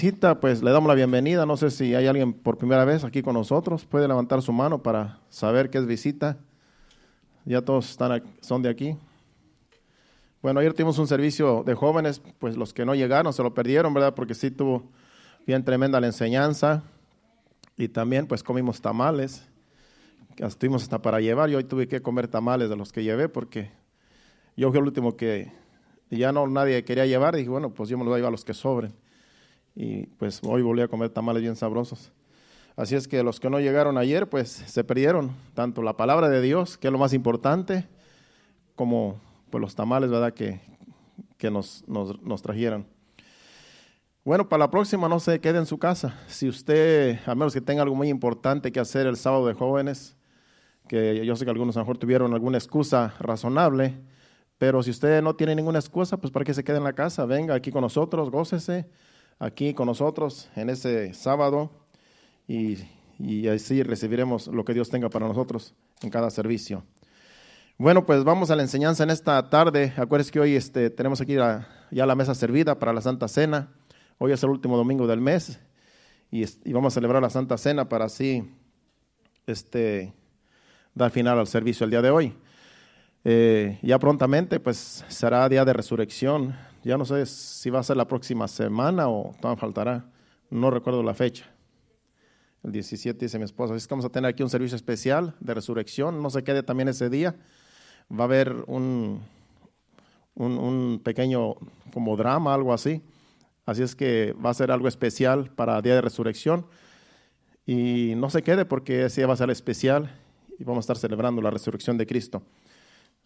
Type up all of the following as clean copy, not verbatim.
visita, pues le damos la bienvenida. No sé si hay alguien por primera vez aquí con nosotros. Puede levantar su mano para saber qué es visita. Ya todos son de aquí. Bueno, ayer tuvimos un servicio de jóvenes, pues los que no llegaron se lo perdieron, ¿verdad? Porque sí tuvo bien tremenda la enseñanza. Y también pues comimos tamales. Estuvimos hasta para llevar. Yo hoy tuve que comer tamales de los que llevé porque yo fui el último que ya no nadie quería llevar. Y dije, bueno, pues yo me los voy a llevar a los que sobren. Y pues hoy volví a comer tamales bien sabrosos. Así es que los que no llegaron ayer, pues se perdieron tanto la palabra de Dios, que es lo más importante, como pues los tamales, ¿verdad? Que nos trajeron. Bueno, para la próxima no se quede en su casa. Si usted, a menos que tenga algo muy importante que hacer el sábado de jóvenes, que yo sé que algunos a lo mejor tuvieron alguna excusa razonable, pero si usted no tiene ninguna excusa, pues para que se quede en la casa, venga aquí con nosotros, gócese aquí con nosotros en ese sábado y así recibiremos lo que Dios tenga para nosotros en cada servicio. Bueno, pues vamos a la enseñanza en esta tarde. Acuérdense que hoy tenemos aquí ya la mesa servida para la Santa Cena. Hoy es el último domingo del mes y vamos a celebrar la Santa Cena para así dar final al servicio el día de hoy. Ya prontamente pues será día de resurrección. Ya no sé si va a ser la próxima semana o todavía faltará. No recuerdo la fecha. El 17 dice mi esposa. Así que vamos a tener aquí un servicio especial de resurrección. No se quede también ese día. Va a haber un pequeño como drama, algo así. Así es que va a ser algo especial para día de resurrección. Y no se quede porque ese día va a ser especial y vamos a estar celebrando la resurrección de Cristo.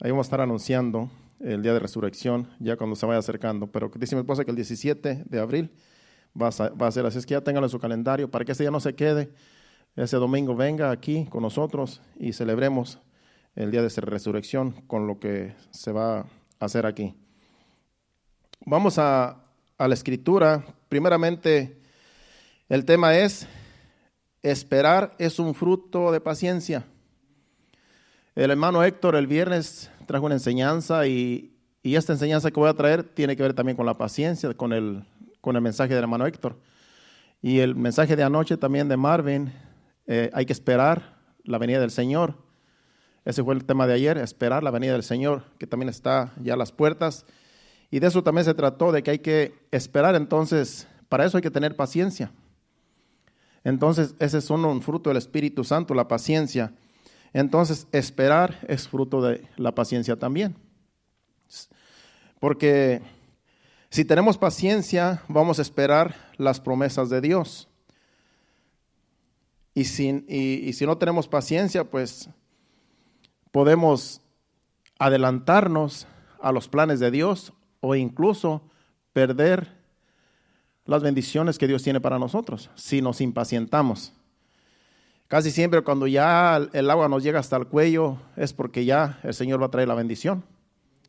Ahí vamos a estar anunciando el día de resurrección, ya cuando se vaya acercando. Pero dice mi esposa que el 17 de abril va a ser así. Es que ya tengan en su calendario para que ese día no se quede. Ese domingo venga aquí con nosotros y celebremos el día de resurrección con lo que se va a hacer aquí. Vamos a la escritura. Primeramente, el tema es: esperar es un fruto de paciencia. El hermano Héctor el viernes trajo una enseñanza y esta enseñanza que voy a traer tiene que ver también con la paciencia, con el mensaje del hermano Héctor. Y el mensaje de anoche también de Marvin, hay que esperar la venida del Señor. Ese fue el tema de ayer, esperar la venida del Señor, que también está ya a las puertas. Y de eso también se trató, de que hay que esperar. Entonces, para eso hay que tener paciencia. Entonces, ese es un fruto del Espíritu Santo, la paciencia. Entonces, esperar es fruto de la paciencia también. Porque si tenemos paciencia, vamos a esperar las promesas de Dios. Y si no tenemos paciencia, pues podemos adelantarnos a los planes de Dios o incluso perder las bendiciones que Dios tiene para nosotros si nos impacientamos. Casi siempre cuando ya el agua nos llega hasta el cuello es porque ya el Señor va a traer la bendición.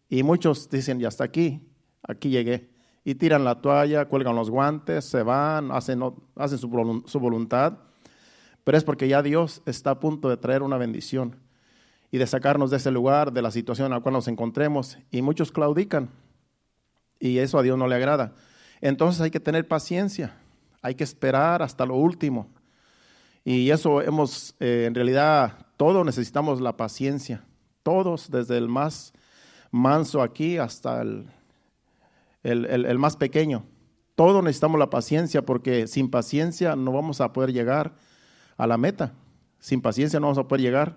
Y muchos dicen, ya está aquí llegué. Y tiran la toalla, cuelgan los guantes, se van, hacen su voluntad. Pero es porque ya Dios está a punto de traer una bendición y de sacarnos de ese lugar, de la situación en la cual nos encontremos. Y muchos claudican y eso a Dios no le agrada. Entonces hay que tener paciencia, hay que esperar hasta lo último. Y eso en realidad, todos necesitamos la paciencia. Todos, desde el más manso aquí hasta el más pequeño. Todos necesitamos la paciencia porque sin paciencia no vamos a poder llegar a la meta. Sin paciencia no vamos a poder llegar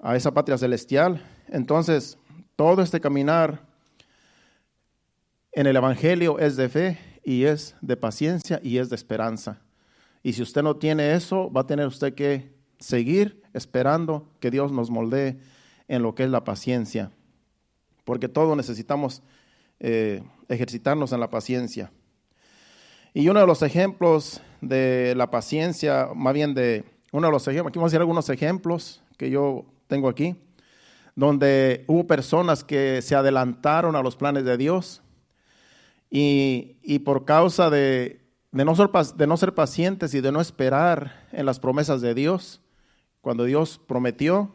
a esa patria celestial. Entonces, todo este caminar en el Evangelio es de fe y es de paciencia y es de esperanza. Y si usted no tiene eso, va a tener usted que seguir esperando que Dios nos moldee en lo que es la paciencia. Porque todos necesitamos ejercitarnos en la paciencia. Y uno de los ejemplos de la paciencia, más bien aquí vamos a hacer algunos ejemplos que yo tengo aquí, donde hubo personas que se adelantaron a los planes de Dios y por causa de no ser pacientes y de no esperar en las promesas de Dios, cuando Dios prometió,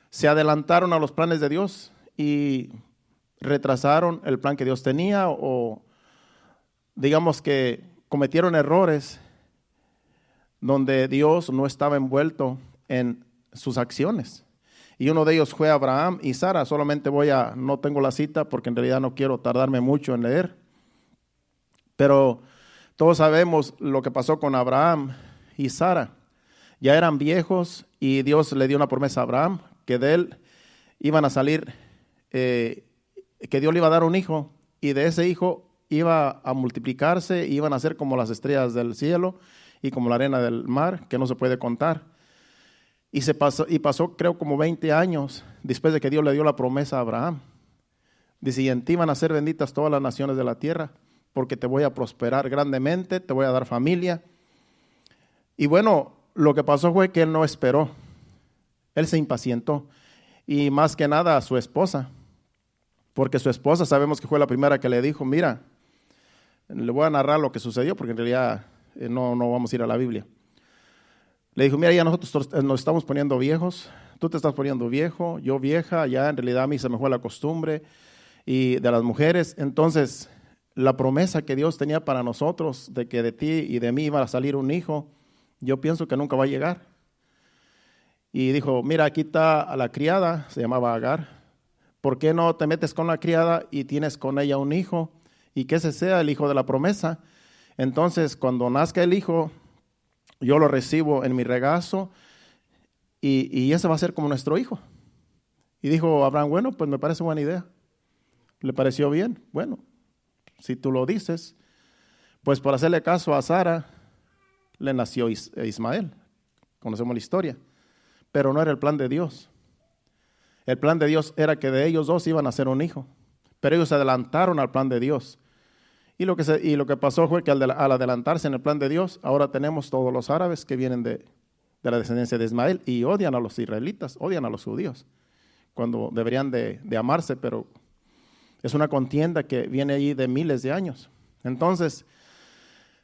se adelantaron a los planes de Dios y retrasaron el plan que Dios tenía, o digamos que cometieron errores donde Dios no estaba envuelto en sus acciones. Y uno de ellos fue Abraham y Sara. Solamente no tengo la cita porque en realidad no quiero tardarme mucho en leer. Pero todos sabemos lo que pasó con Abraham y Sara. Ya eran viejos y Dios le dio una promesa a Abraham que de él iban a salir, que Dios le iba a dar un hijo y de ese hijo iba a multiplicarse, iban a ser como las estrellas del cielo y como la arena del mar, que no se puede contar. Y pasó creo como 20 años después de que Dios le dio la promesa a Abraham. Dice, y en ti van a ser benditas todas las naciones de la tierra, porque te voy a prosperar grandemente, te voy a dar familia. Y bueno, lo que pasó fue que él no esperó, él se impacientó, y más que nada a su esposa, porque su esposa sabemos que fue la primera que le dijo, mira, le voy a narrar lo que sucedió, porque en realidad no vamos a ir a la Biblia. Le dijo, mira, ya nosotros nos estamos poniendo viejos, tú te estás poniendo viejo, yo vieja, ya en realidad a mí se me fue la costumbre y de las mujeres. Entonces, la promesa que Dios tenía para nosotros de que de ti y de mí iba a salir un hijo, yo pienso que nunca va a llegar. Y dijo, mira, aquí está a la criada, se llamaba Agar, ¿por qué no te metes con la criada y tienes con ella un hijo? Y que ese sea el hijo de la promesa. Entonces, cuando nazca el hijo, yo lo recibo en mi regazo y ese va a ser como nuestro hijo. Y dijo Abraham, bueno, pues me parece buena idea. ¿Le pareció bien? Bueno, si tú lo dices. Pues por hacerle caso a Sara, le nació Ismael. Conocemos la historia. Pero no era el plan de Dios. El plan de Dios era que de ellos dos iban a ser un hijo. Pero ellos se adelantaron al plan de Dios. Y lo que pasó fue que al adelantarse en el plan de Dios, ahora tenemos todos los árabes que vienen de la descendencia de Ismael y odian a los israelitas, odian a los judíos, cuando deberían de amarse, pero es una contienda que viene allí de miles de años. Entonces,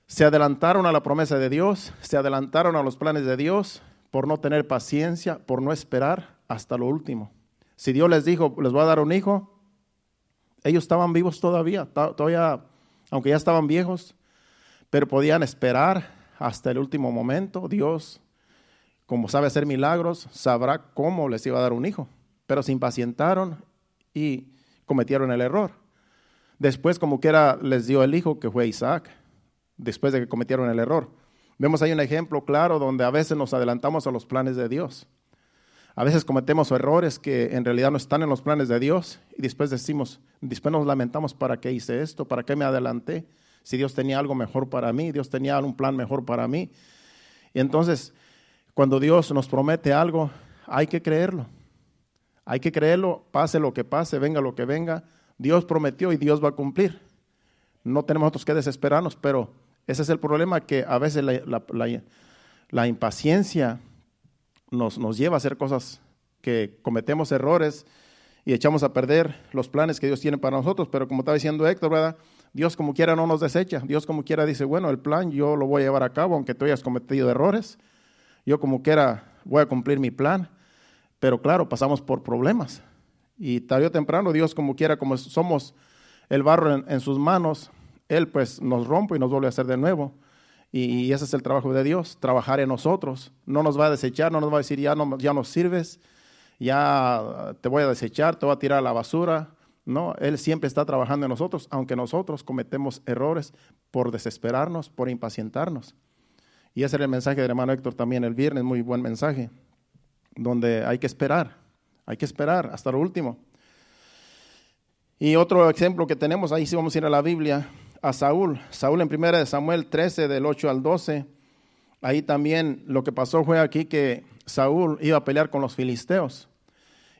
se adelantaron a la promesa de Dios, se adelantaron a los planes de Dios por no tener paciencia, por no esperar hasta lo último. Si Dios les dijo, les voy a dar un hijo, ellos estaban vivos todavía, aunque ya estaban viejos, pero podían esperar hasta el último momento. Dios, como sabe hacer milagros, sabrá cómo les iba a dar un hijo. Pero se impacientaron y cometieron el error. Después, como quiera, les dio el hijo que fue Isaac, después de que cometieron el error. Vemos ahí un ejemplo claro donde a veces nos adelantamos a los planes de Dios. A veces cometemos errores que en realidad no están en los planes de Dios y después nos lamentamos, ¿para qué hice esto? ¿Para qué me adelanté? Si Dios tenía algo mejor para mí, Dios tenía un plan mejor para mí. Y entonces, cuando Dios nos promete algo, hay que creerlo. Hay que creerlo, pase lo que pase, venga lo que venga. Dios prometió y Dios va a cumplir. No tenemos nosotros que desesperarnos, pero ese es el problema, que a veces la impaciencia nos lleva a hacer cosas que cometemos errores y echamos a perder los planes que Dios tiene para nosotros. Pero como estaba diciendo Héctor, ¿verdad? Dios como quiera no nos desecha. Dios como quiera dice, bueno, el plan yo lo voy a llevar a cabo, aunque tú hayas cometido errores. Yo como quiera voy a cumplir mi plan. Pero claro, pasamos por problemas. Y tarde o temprano Dios como quiera, como somos el barro en sus manos, Él pues nos rompe y nos vuelve a hacer de nuevo. Y ese es el trabajo de Dios, trabajar en nosotros. No nos va a desechar, no nos va a decir ya no sirves, ya te voy a desechar, te voy a tirar a la basura. No, Él siempre está trabajando en nosotros, aunque nosotros cometemos errores por desesperarnos, por impacientarnos. Y ese era el mensaje del hermano Héctor también el viernes, muy buen mensaje, donde hay que esperar hasta lo último. Y otro ejemplo que tenemos, ahí sí vamos a ir a la Biblia, a Saúl en 1 Samuel 13, del 8 al 12, ahí también lo que pasó fue aquí que Saúl iba a pelear con los filisteos,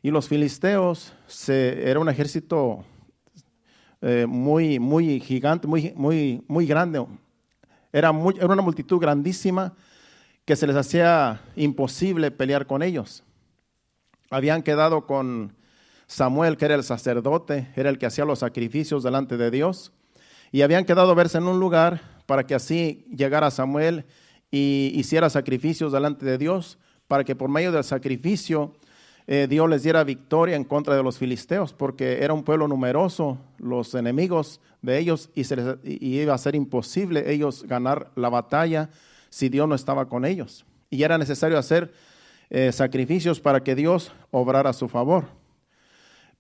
y los filisteos era un ejército muy gigante, muy grande, era una multitud grandísima que se les hacía imposible pelear con ellos. Habían quedado con Samuel, que era el sacerdote, era el que hacía los sacrificios delante de Dios, y habían quedado verse en un lugar para que así llegara Samuel y hiciera sacrificios delante de Dios, para que por medio del sacrificio Dios les diera victoria en contra de los filisteos, porque era un pueblo numeroso, los enemigos de ellos, y iba a ser imposible ellos ganar la batalla si Dios no estaba con ellos. Y era necesario hacer sacrificios para que Dios obrara a su favor.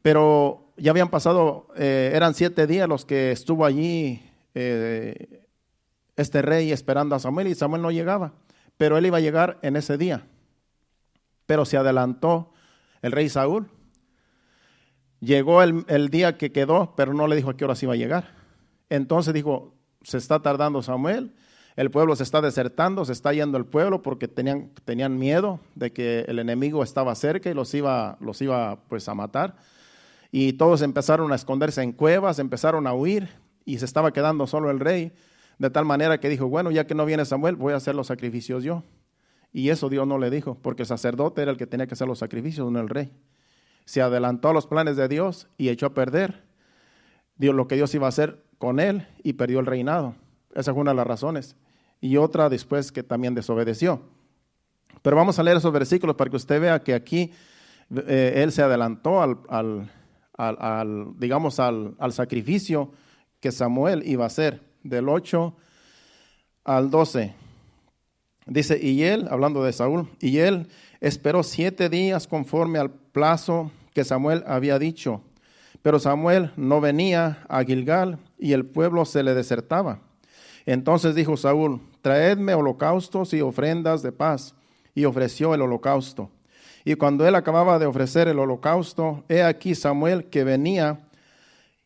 Pero ya habían pasado, eran 7 días los que estuvo allí este rey esperando a Samuel, y Samuel no llegaba, pero él iba a llegar en ese día. Pero se adelantó el rey Saúl. Llegó el día que quedó, pero no le dijo a qué hora se iba a llegar. Entonces dijo, se está tardando Samuel, el pueblo se está desertando, se está yendo el pueblo porque tenían miedo de que el enemigo estaba cerca y los iba pues a matar. Y todos empezaron a esconderse en cuevas, empezaron a huir y se estaba quedando solo el rey, de tal manera que dijo, bueno, ya que no viene Samuel, voy a hacer los sacrificios yo. Y eso Dios no le dijo, porque el sacerdote era el que tenía que hacer los sacrificios, no el rey. Se adelantó a los planes de Dios y echó a perder lo que Dios iba a hacer con él, y perdió el reinado. Esa fue una de las razones. Y otra después, que también desobedeció. Pero vamos a leer esos versículos para que usted vea que aquí él se adelantó al sacrificio que Samuel iba a hacer, del 8 al 12. Dice, y él, hablando de Saúl, y él esperó 7 días conforme al plazo que Samuel había dicho. Pero Samuel no venía a Gilgal y el pueblo se le desertaba. Entonces dijo Saúl, traedme holocaustos y ofrendas de paz. Y ofreció el holocausto. Y cuando él acababa de ofrecer el holocausto, he aquí Samuel que venía,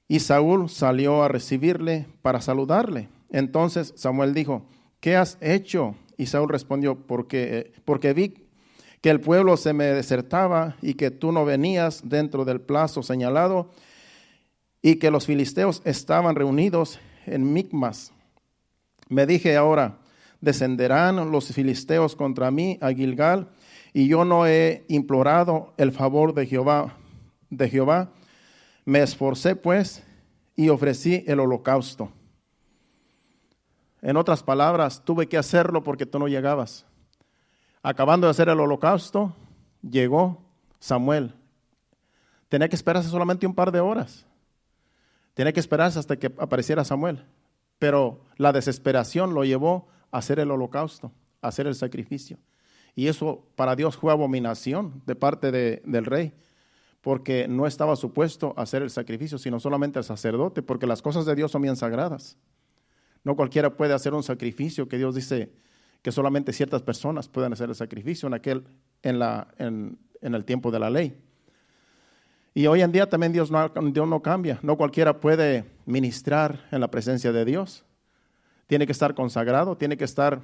y Saúl salió a recibirle para saludarle. Entonces Samuel dijo, ¿qué has hecho? Y Saúl respondió, porque vi que el pueblo se me desertaba y que tú no venías dentro del plazo señalado y que los filisteos estaban reunidos en Micmas. Me dije ahora, descenderán los filisteos contra mí a Gilgal, y yo no he implorado el favor de Jehová. Me esforcé pues y ofrecí el holocausto. En otras palabras, tuve que hacerlo porque tú no llegabas. Acabando de hacer el holocausto, llegó Samuel. Tenía que esperarse solamente un par de horas. Tenía que esperarse hasta que apareciera Samuel. Pero la desesperación lo llevó a hacer el holocausto, a hacer el sacrificio. Y eso para Dios fue abominación de parte del rey, porque no estaba supuesto a hacer el sacrificio, sino solamente el sacerdote, porque las cosas de Dios son bien sagradas. No cualquiera puede hacer un sacrificio que Dios dice que solamente ciertas personas pueden hacer el sacrificio en el tiempo de la ley. Y hoy en día también Dios no cambia. No cualquiera puede ministrar en la presencia de Dios. Tiene que estar consagrado, tiene que estar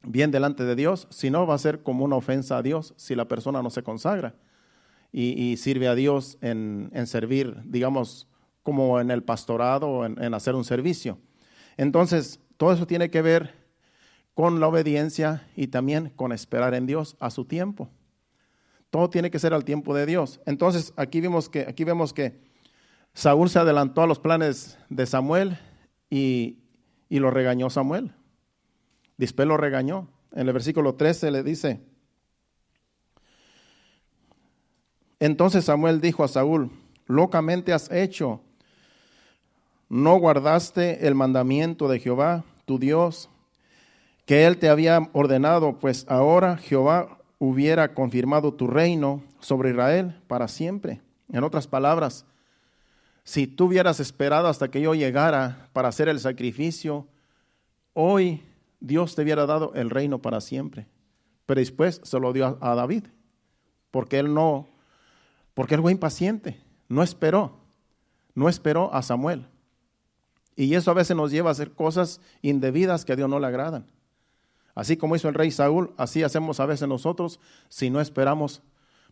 bien delante de Dios. Si no, va a ser como una ofensa a Dios si la persona no se consagra y sirve a Dios en servir, digamos, como en el pastorado o en hacer un servicio. Entonces, todo eso tiene que ver con la obediencia y también con esperar en Dios a su tiempo. Todo tiene que ser al tiempo de Dios. Entonces, aquí vemos que Saúl se adelantó a los planes de Samuel y lo regañó Samuel. Después lo regañó. En el versículo 13 le dice, entonces Samuel dijo a Saúl, locamente has hecho. No guardaste el mandamiento de Jehová, tu Dios, que él te había ordenado, pues ahora Jehová hubiera confirmado tu reino sobre Israel para siempre. En otras palabras, si tú hubieras esperado hasta que yo llegara para hacer el sacrificio, hoy Dios te hubiera dado el reino para siempre. Pero después se lo dio a David, porque él fue impaciente, no esperó a Samuel. Y eso a veces nos lleva a hacer cosas indebidas que a Dios no le agradan. Así como hizo el rey Saúl, así hacemos a veces nosotros si no esperamos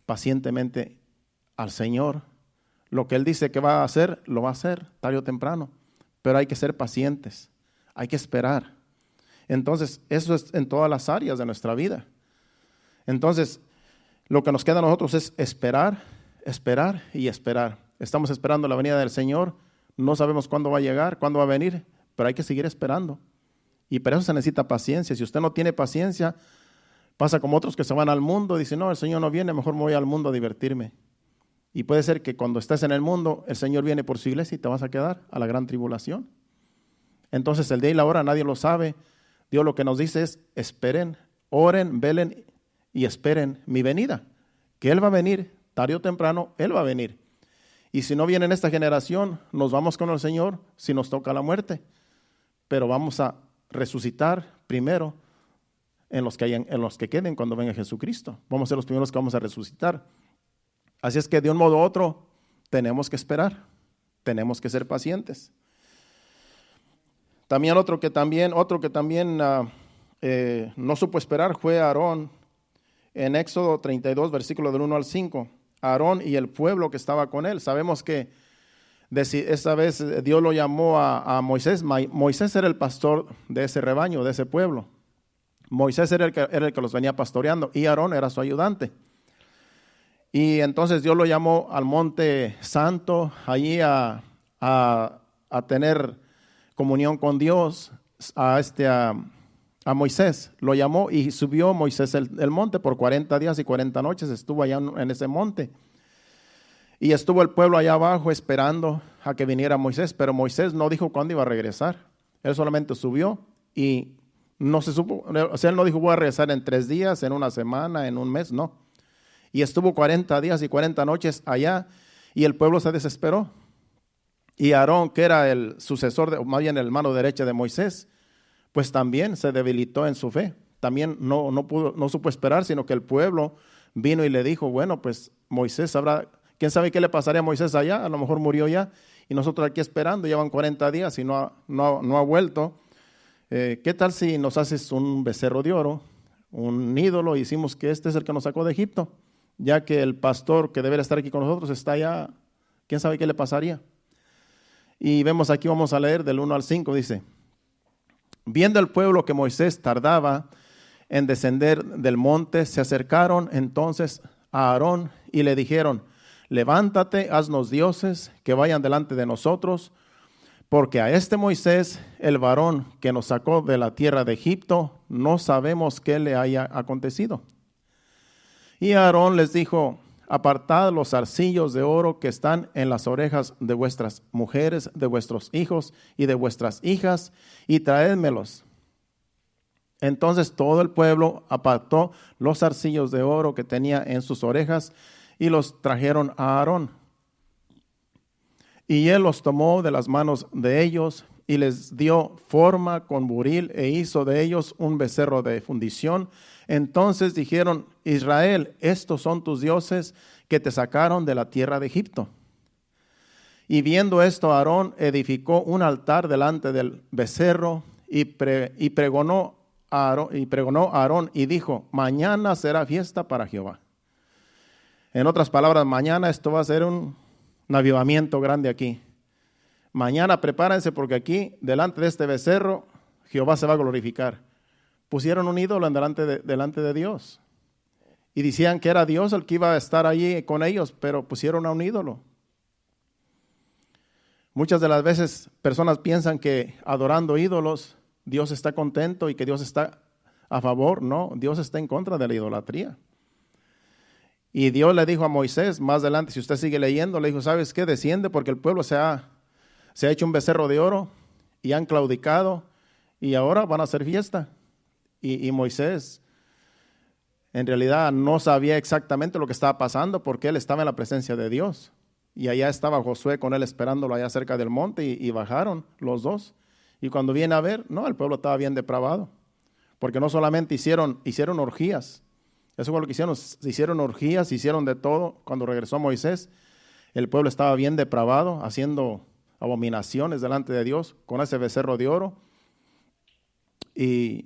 pacientemente al Señor. Lo que Él dice que va a hacer, lo va a hacer tarde o temprano. Pero hay que ser pacientes, hay que esperar. Entonces, eso es en todas las áreas de nuestra vida. Entonces, lo que nos queda a nosotros es esperar, esperar y esperar. Estamos esperando la venida del Señor. No sabemos cuándo va a llegar, cuándo va a venir, pero hay que seguir esperando. Y para eso se necesita paciencia. Si usted no tiene paciencia, Pasa como otros que se van al mundo y dicen, no, el Señor no viene, mejor me voy al mundo a divertirme. Y puede ser que cuando estés en el mundo, el Señor viene por su iglesia y te vas a quedar a la gran tribulación. Entonces el día y la hora nadie lo sabe. Dios lo que nos dice es, esperen, oren, velen y esperen mi venida. Que Él va a venir, tarde o temprano, Él va a venir. Y si no viene en esta generación, nos vamos con el Señor si nos toca la muerte. Pero vamos a resucitar primero en los que queden cuando venga Jesucristo. Vamos a ser los primeros que vamos a resucitar. Así es que de un modo u otro tenemos que esperar, tenemos que ser pacientes. También otro que también no supo esperar fue Aarón. En Éxodo 32, versículo del 1 al 5, Aarón y el pueblo que estaba con él. Sabemos que esta vez Dios lo llamó a Moisés. Moisés era el pastor de ese rebaño, de ese pueblo. Moisés era el que los venía pastoreando y Aarón era su ayudante. Y entonces Dios lo llamó al monte santo, allí a tener comunión con Dios, a Moisés. Lo llamó y subió Moisés el monte por 40 días y 40 noches, estuvo allá en ese monte. Y estuvo el pueblo allá abajo esperando a que viniera Moisés, pero Moisés no dijo cuándo iba a regresar. Él solamente subió y no se supo, o sea, él no dijo voy a regresar en 3 días, en una semana, en un mes, no. Y estuvo 40 días y 40 noches allá y el pueblo se desesperó. Y Aarón, que era el sucesor, más bien el mano derecha de Moisés, pues también se debilitó en su fe. También no supo esperar, sino que el pueblo vino y le dijo, bueno, pues Moisés sabrá, quién sabe qué le pasaría a Moisés allá, a lo mejor murió ya, y nosotros aquí esperando, llevan 40 días y no ha vuelto. ¿Qué tal si nos haces un becerro de oro, un ídolo, y decimos que este es el que nos sacó de Egipto? Ya que el pastor que debería estar aquí con nosotros está allá, quién sabe qué le pasaría. Y vemos aquí, vamos a leer del 1 al 5, dice, viendo el pueblo que Moisés tardaba en descender del monte, se acercaron entonces a Aarón y le dijeron, levántate, haznos dioses que vayan delante de nosotros, porque a este Moisés, el varón que nos sacó de la tierra de Egipto, no sabemos qué le haya acontecido. Y Aarón les dijo, apartad los zarcillos de oro que están en las orejas de vuestras mujeres, de vuestros hijos y de vuestras hijas, y traédmelos. Entonces todo el pueblo apartó los zarcillos de oro que tenía en sus orejas y los trajeron a Aarón. Y él los tomó de las manos de ellos y les dio forma con buril e hizo de ellos un becerro de fundición. Entonces dijeron, Israel, estos son tus dioses que te sacaron de la tierra de Egipto. Y viendo esto, Aarón edificó un altar delante del becerro y pregonó a Aarón y dijo, mañana será fiesta para Jehová. En otras palabras, mañana esto va a ser un avivamiento grande aquí. Mañana prepárense porque aquí, delante de este becerro, Jehová se va a glorificar. Pusieron un ídolo delante de Dios. Y decían que era Dios el que iba a estar allí con ellos, pero pusieron a un ídolo. Muchas de las veces personas piensan que adorando ídolos, Dios está contento y que Dios está a favor. No, Dios está en contra de la idolatría. Y Dios le dijo a Moisés, más adelante, si usted sigue leyendo, le dijo, ¿sabes qué? Desciende porque el pueblo se ha hecho un becerro de oro y han claudicado y ahora van a hacer fiesta. Y Moisés en realidad no sabía exactamente lo que estaba pasando porque él estaba en la presencia de Dios. Y allá estaba Josué con él esperándolo allá cerca del monte y bajaron los dos. Y cuando viene a ver, no, el pueblo estaba bien depravado. Porque no solamente hicieron orgías. Eso fue lo que hicieron orgías, hicieron de todo. Cuando regresó Moisés, el pueblo estaba bien depravado, haciendo abominaciones delante de Dios con ese becerro de oro. Y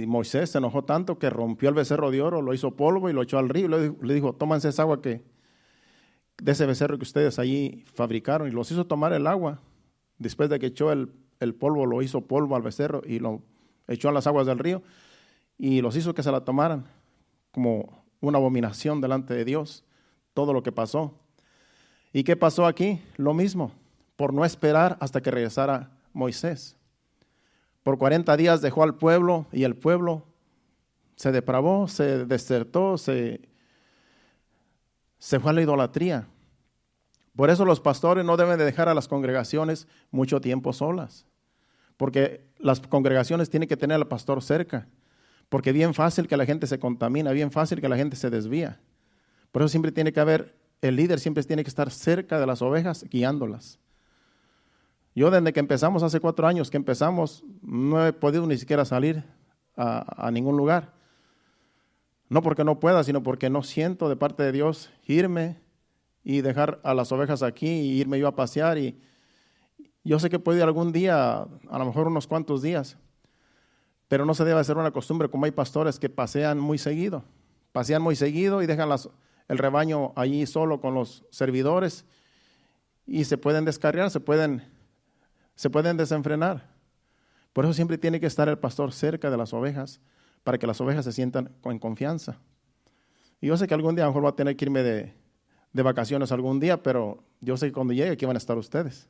Moisés se enojó tanto que rompió el becerro de oro, lo hizo polvo y lo echó al río. Le dijo, tómense esa agua de ese becerro que ustedes allí fabricaron. Y los hizo tomar el agua. Después de que echó el polvo, lo hizo polvo al becerro y lo echó a las aguas del río. Y los hizo que se la tomaran como una abominación delante de Dios. Todo lo que pasó. ¿Y qué pasó aquí? Lo mismo, por no esperar hasta que regresara Moisés. Por 40 días dejó al pueblo y el pueblo se depravó, se desertó, se fue a la idolatría. Por eso los pastores no deben de dejar a las congregaciones mucho tiempo solas, porque las congregaciones tienen que tener al pastor cerca, porque es bien fácil que la gente se contamina, bien fácil que la gente se desvía. Por eso siempre tiene que haber, el líder siempre tiene que estar cerca de las ovejas, guiándolas. Yo desde que empezamos, hace 4 años que empezamos, no he podido ni siquiera salir a ningún lugar. No porque no pueda, sino porque no siento de parte de Dios irme y dejar a las ovejas aquí y irme yo a pasear. Y yo sé que puedo ir algún día, a lo mejor unos cuantos días, pero no se debe hacer una costumbre como hay pastores que pasean muy seguido y dejan el rebaño allí solo con los servidores y se pueden descarriar, se pueden desenfrenar. Por eso siempre tiene que estar el pastor cerca de las ovejas para que las ovejas se sientan en confianza. Y yo sé que algún día a lo mejor voy a tener que irme de vacaciones algún día, pero yo sé que cuando llegue aquí van a estar ustedes.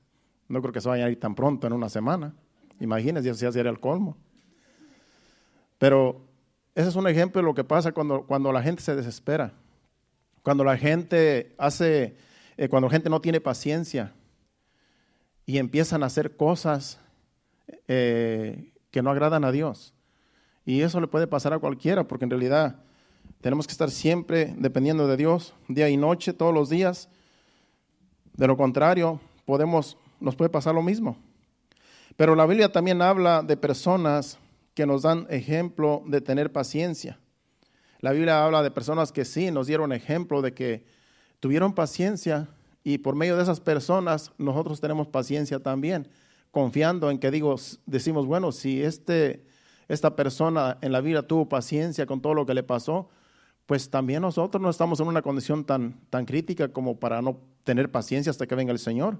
No creo que se vayan a ir tan pronto, en una semana. Imagínense, ya sería el colmo. Pero ese es un ejemplo de lo que pasa cuando la gente se desespera, cuando la gente no tiene paciencia y empiezan a hacer cosas que no agradan a Dios. Y eso le puede pasar a cualquiera, porque en realidad tenemos que estar siempre dependiendo de Dios, día y noche, todos los días. De lo contrario, nos puede pasar lo mismo. Pero la Biblia también habla de personas que nos dan ejemplo de tener paciencia. La Biblia habla de personas que sí nos dieron ejemplo de que tuvieron paciencia, y por medio de esas personas nosotros tenemos paciencia también, confiando en que decimos, bueno, si esta persona en la vida tuvo paciencia con todo lo que le pasó, pues también nosotros no estamos en una condición tan crítica como para no tener paciencia hasta que venga el Señor.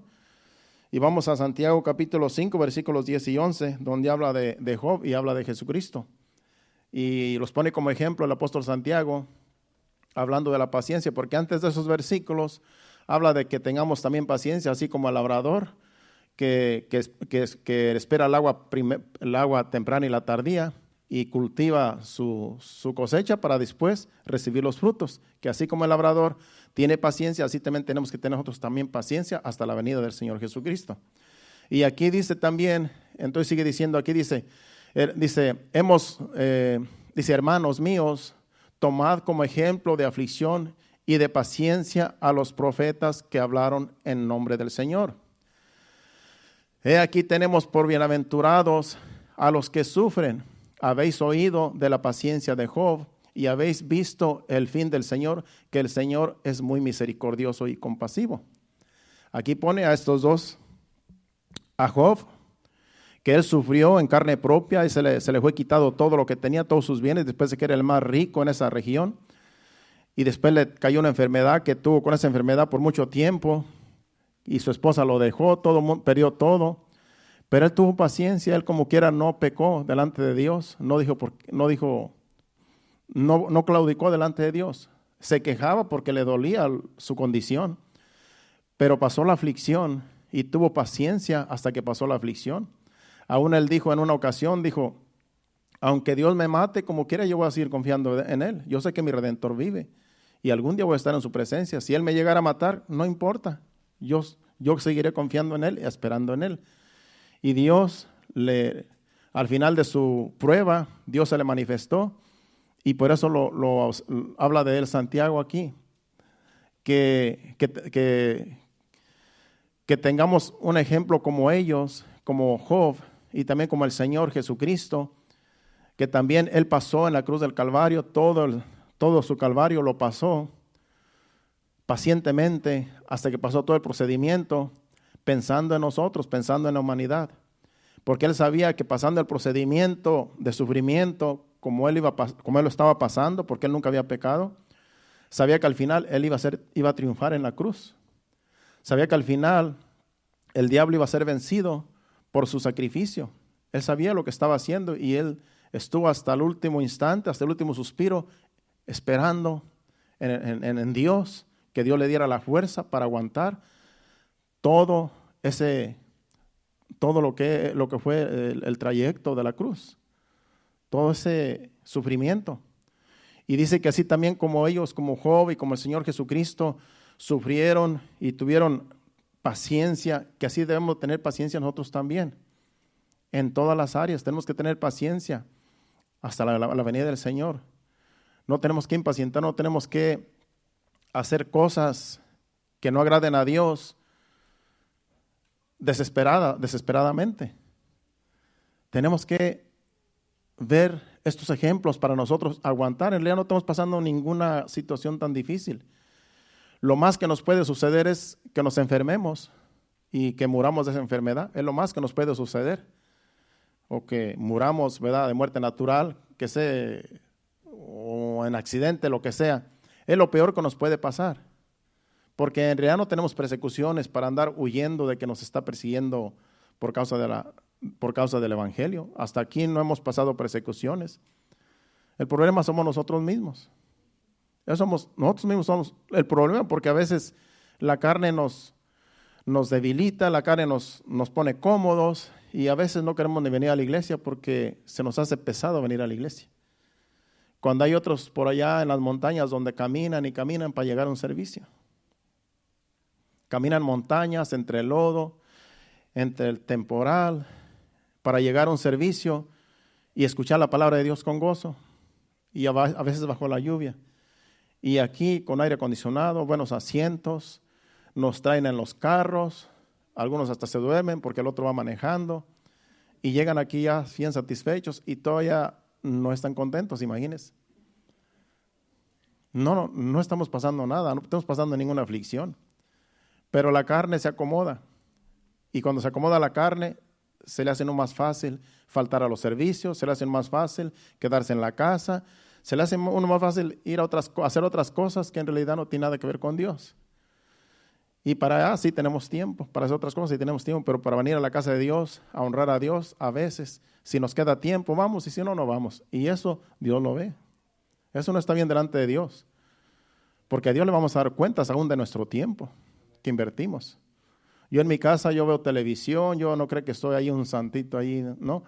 Y vamos a Santiago capítulo 5, versículos 10 y 11, donde habla de Job y habla de Jesucristo. Y los pone como ejemplo el apóstol Santiago, hablando de la paciencia, porque antes de esos versículos habla de que tengamos también paciencia, así como el labrador que espera el agua temprana y la tardía, y cultiva su cosecha para después recibir los frutos. Que así como el labrador tiene paciencia, así también tenemos que tener nosotros también paciencia hasta la venida del Señor Jesucristo. Y aquí dice también, entonces sigue diciendo, aquí dice, hermanos míos, tomad como ejemplo de aflicción y de paciencia a los profetas que hablaron en nombre del Señor. Aquí tenemos por bienaventurados a los que sufren. Habéis oído de la paciencia de Job y habéis visto el fin del Señor, que el Señor es muy misericordioso y compasivo. Aquí pone a estos dos, a Job, que él sufrió en carne propia y se le fue quitado todo lo que tenía, todos sus bienes, después de que era el más rico en esa región. Y después le cayó una enfermedad, que tuvo con esa enfermedad por mucho tiempo, y su esposa lo dejó, perdió todo. Pero él tuvo paciencia, él como quiera no pecó delante de Dios, no claudicó delante de Dios. Se quejaba porque le dolía su condición, pero pasó la aflicción y tuvo paciencia hasta que pasó la aflicción. Aún él dijo en una ocasión, aunque Dios me mate, como quiera yo voy a seguir confiando en Él. Yo sé que mi Redentor vive y algún día voy a estar en su presencia. Si Él me llegara a matar, no importa, yo seguiré confiando en Él y esperando en Él. Y Dios, al final de su prueba, Dios se le manifestó, y por eso lo habla de él Santiago aquí, que tengamos un ejemplo como ellos, como Job, y también como el Señor Jesucristo, que también Él pasó en la cruz del Calvario, todo su Calvario lo pasó pacientemente hasta que pasó todo el procedimiento, pensando en nosotros, pensando en la humanidad, porque Él sabía que pasando el procedimiento de sufrimiento, como él lo estaba pasando, porque Él nunca había pecado, sabía que al final Él iba a triunfar en la cruz, sabía que al final el diablo iba a ser vencido por su sacrificio. Él sabía lo que estaba haciendo y Él estuvo hasta el último instante, hasta el último suspiro, esperando en Dios, que Dios le diera la fuerza para aguantar todo lo que fue el trayecto de la cruz, todo ese sufrimiento. Y dice que así también como ellos, como Job y como el Señor Jesucristo, sufrieron y tuvieron paciencia, que así debemos tener paciencia nosotros también. En todas las áreas tenemos que tener paciencia hasta la venida del Señor. No tenemos que impacientar, no tenemos que hacer cosas que no agraden a Dios desesperadamente. Tenemos que ver estos ejemplos para nosotros aguantar. En realidad no estamos pasando ninguna situación tan difícil. Lo más que nos puede suceder es que nos enfermemos y que muramos de esa enfermedad. Es lo más que nos puede suceder. O que muramos, ¿verdad?, de muerte natural, que sea, o en accidente, lo que sea. Es lo peor que nos puede pasar. Porque en realidad no tenemos persecuciones para andar huyendo de que nos está persiguiendo por causa del Evangelio. Hasta aquí no hemos pasado persecuciones. El problema somos nosotros mismos. Nosotros mismos somos el problema, porque a veces la carne nos debilita, la carne nos pone cómodos y a veces no queremos ni venir a la iglesia porque se nos hace pesado venir a la iglesia. Cuando hay otros por allá en las montañas donde caminan y caminan para llegar a un servicio. Caminan montañas entre el lodo, entre el temporal, para llegar a un servicio y escuchar la palabra de Dios con gozo. Y a veces bajo la lluvia. Y aquí con aire acondicionado, buenos asientos, nos traen en los carros, algunos hasta se duermen porque el otro va manejando y llegan aquí ya bien satisfechos y todavía no están contentos, imagínense. No estamos pasando nada, no estamos pasando ninguna aflicción, pero la carne se acomoda y cuando se acomoda la carne se le hace no más fácil faltar a los servicios, se le hace más fácil quedarse en la casa, se le hace uno más fácil ir a hacer otras cosas que en realidad no tienen nada que ver con Dios. Y para allá sí tenemos tiempo, para hacer otras cosas sí tenemos tiempo, pero para venir a la casa de Dios, a honrar a Dios, a veces, si nos queda tiempo, vamos, y si no, no vamos. Y eso Dios lo ve. Eso no está bien delante de Dios, porque a Dios le vamos a dar cuentas aún de nuestro tiempo que invertimos. Yo en mi casa, yo veo televisión, yo no creo que estoy ahí un santito ahí, ¿no?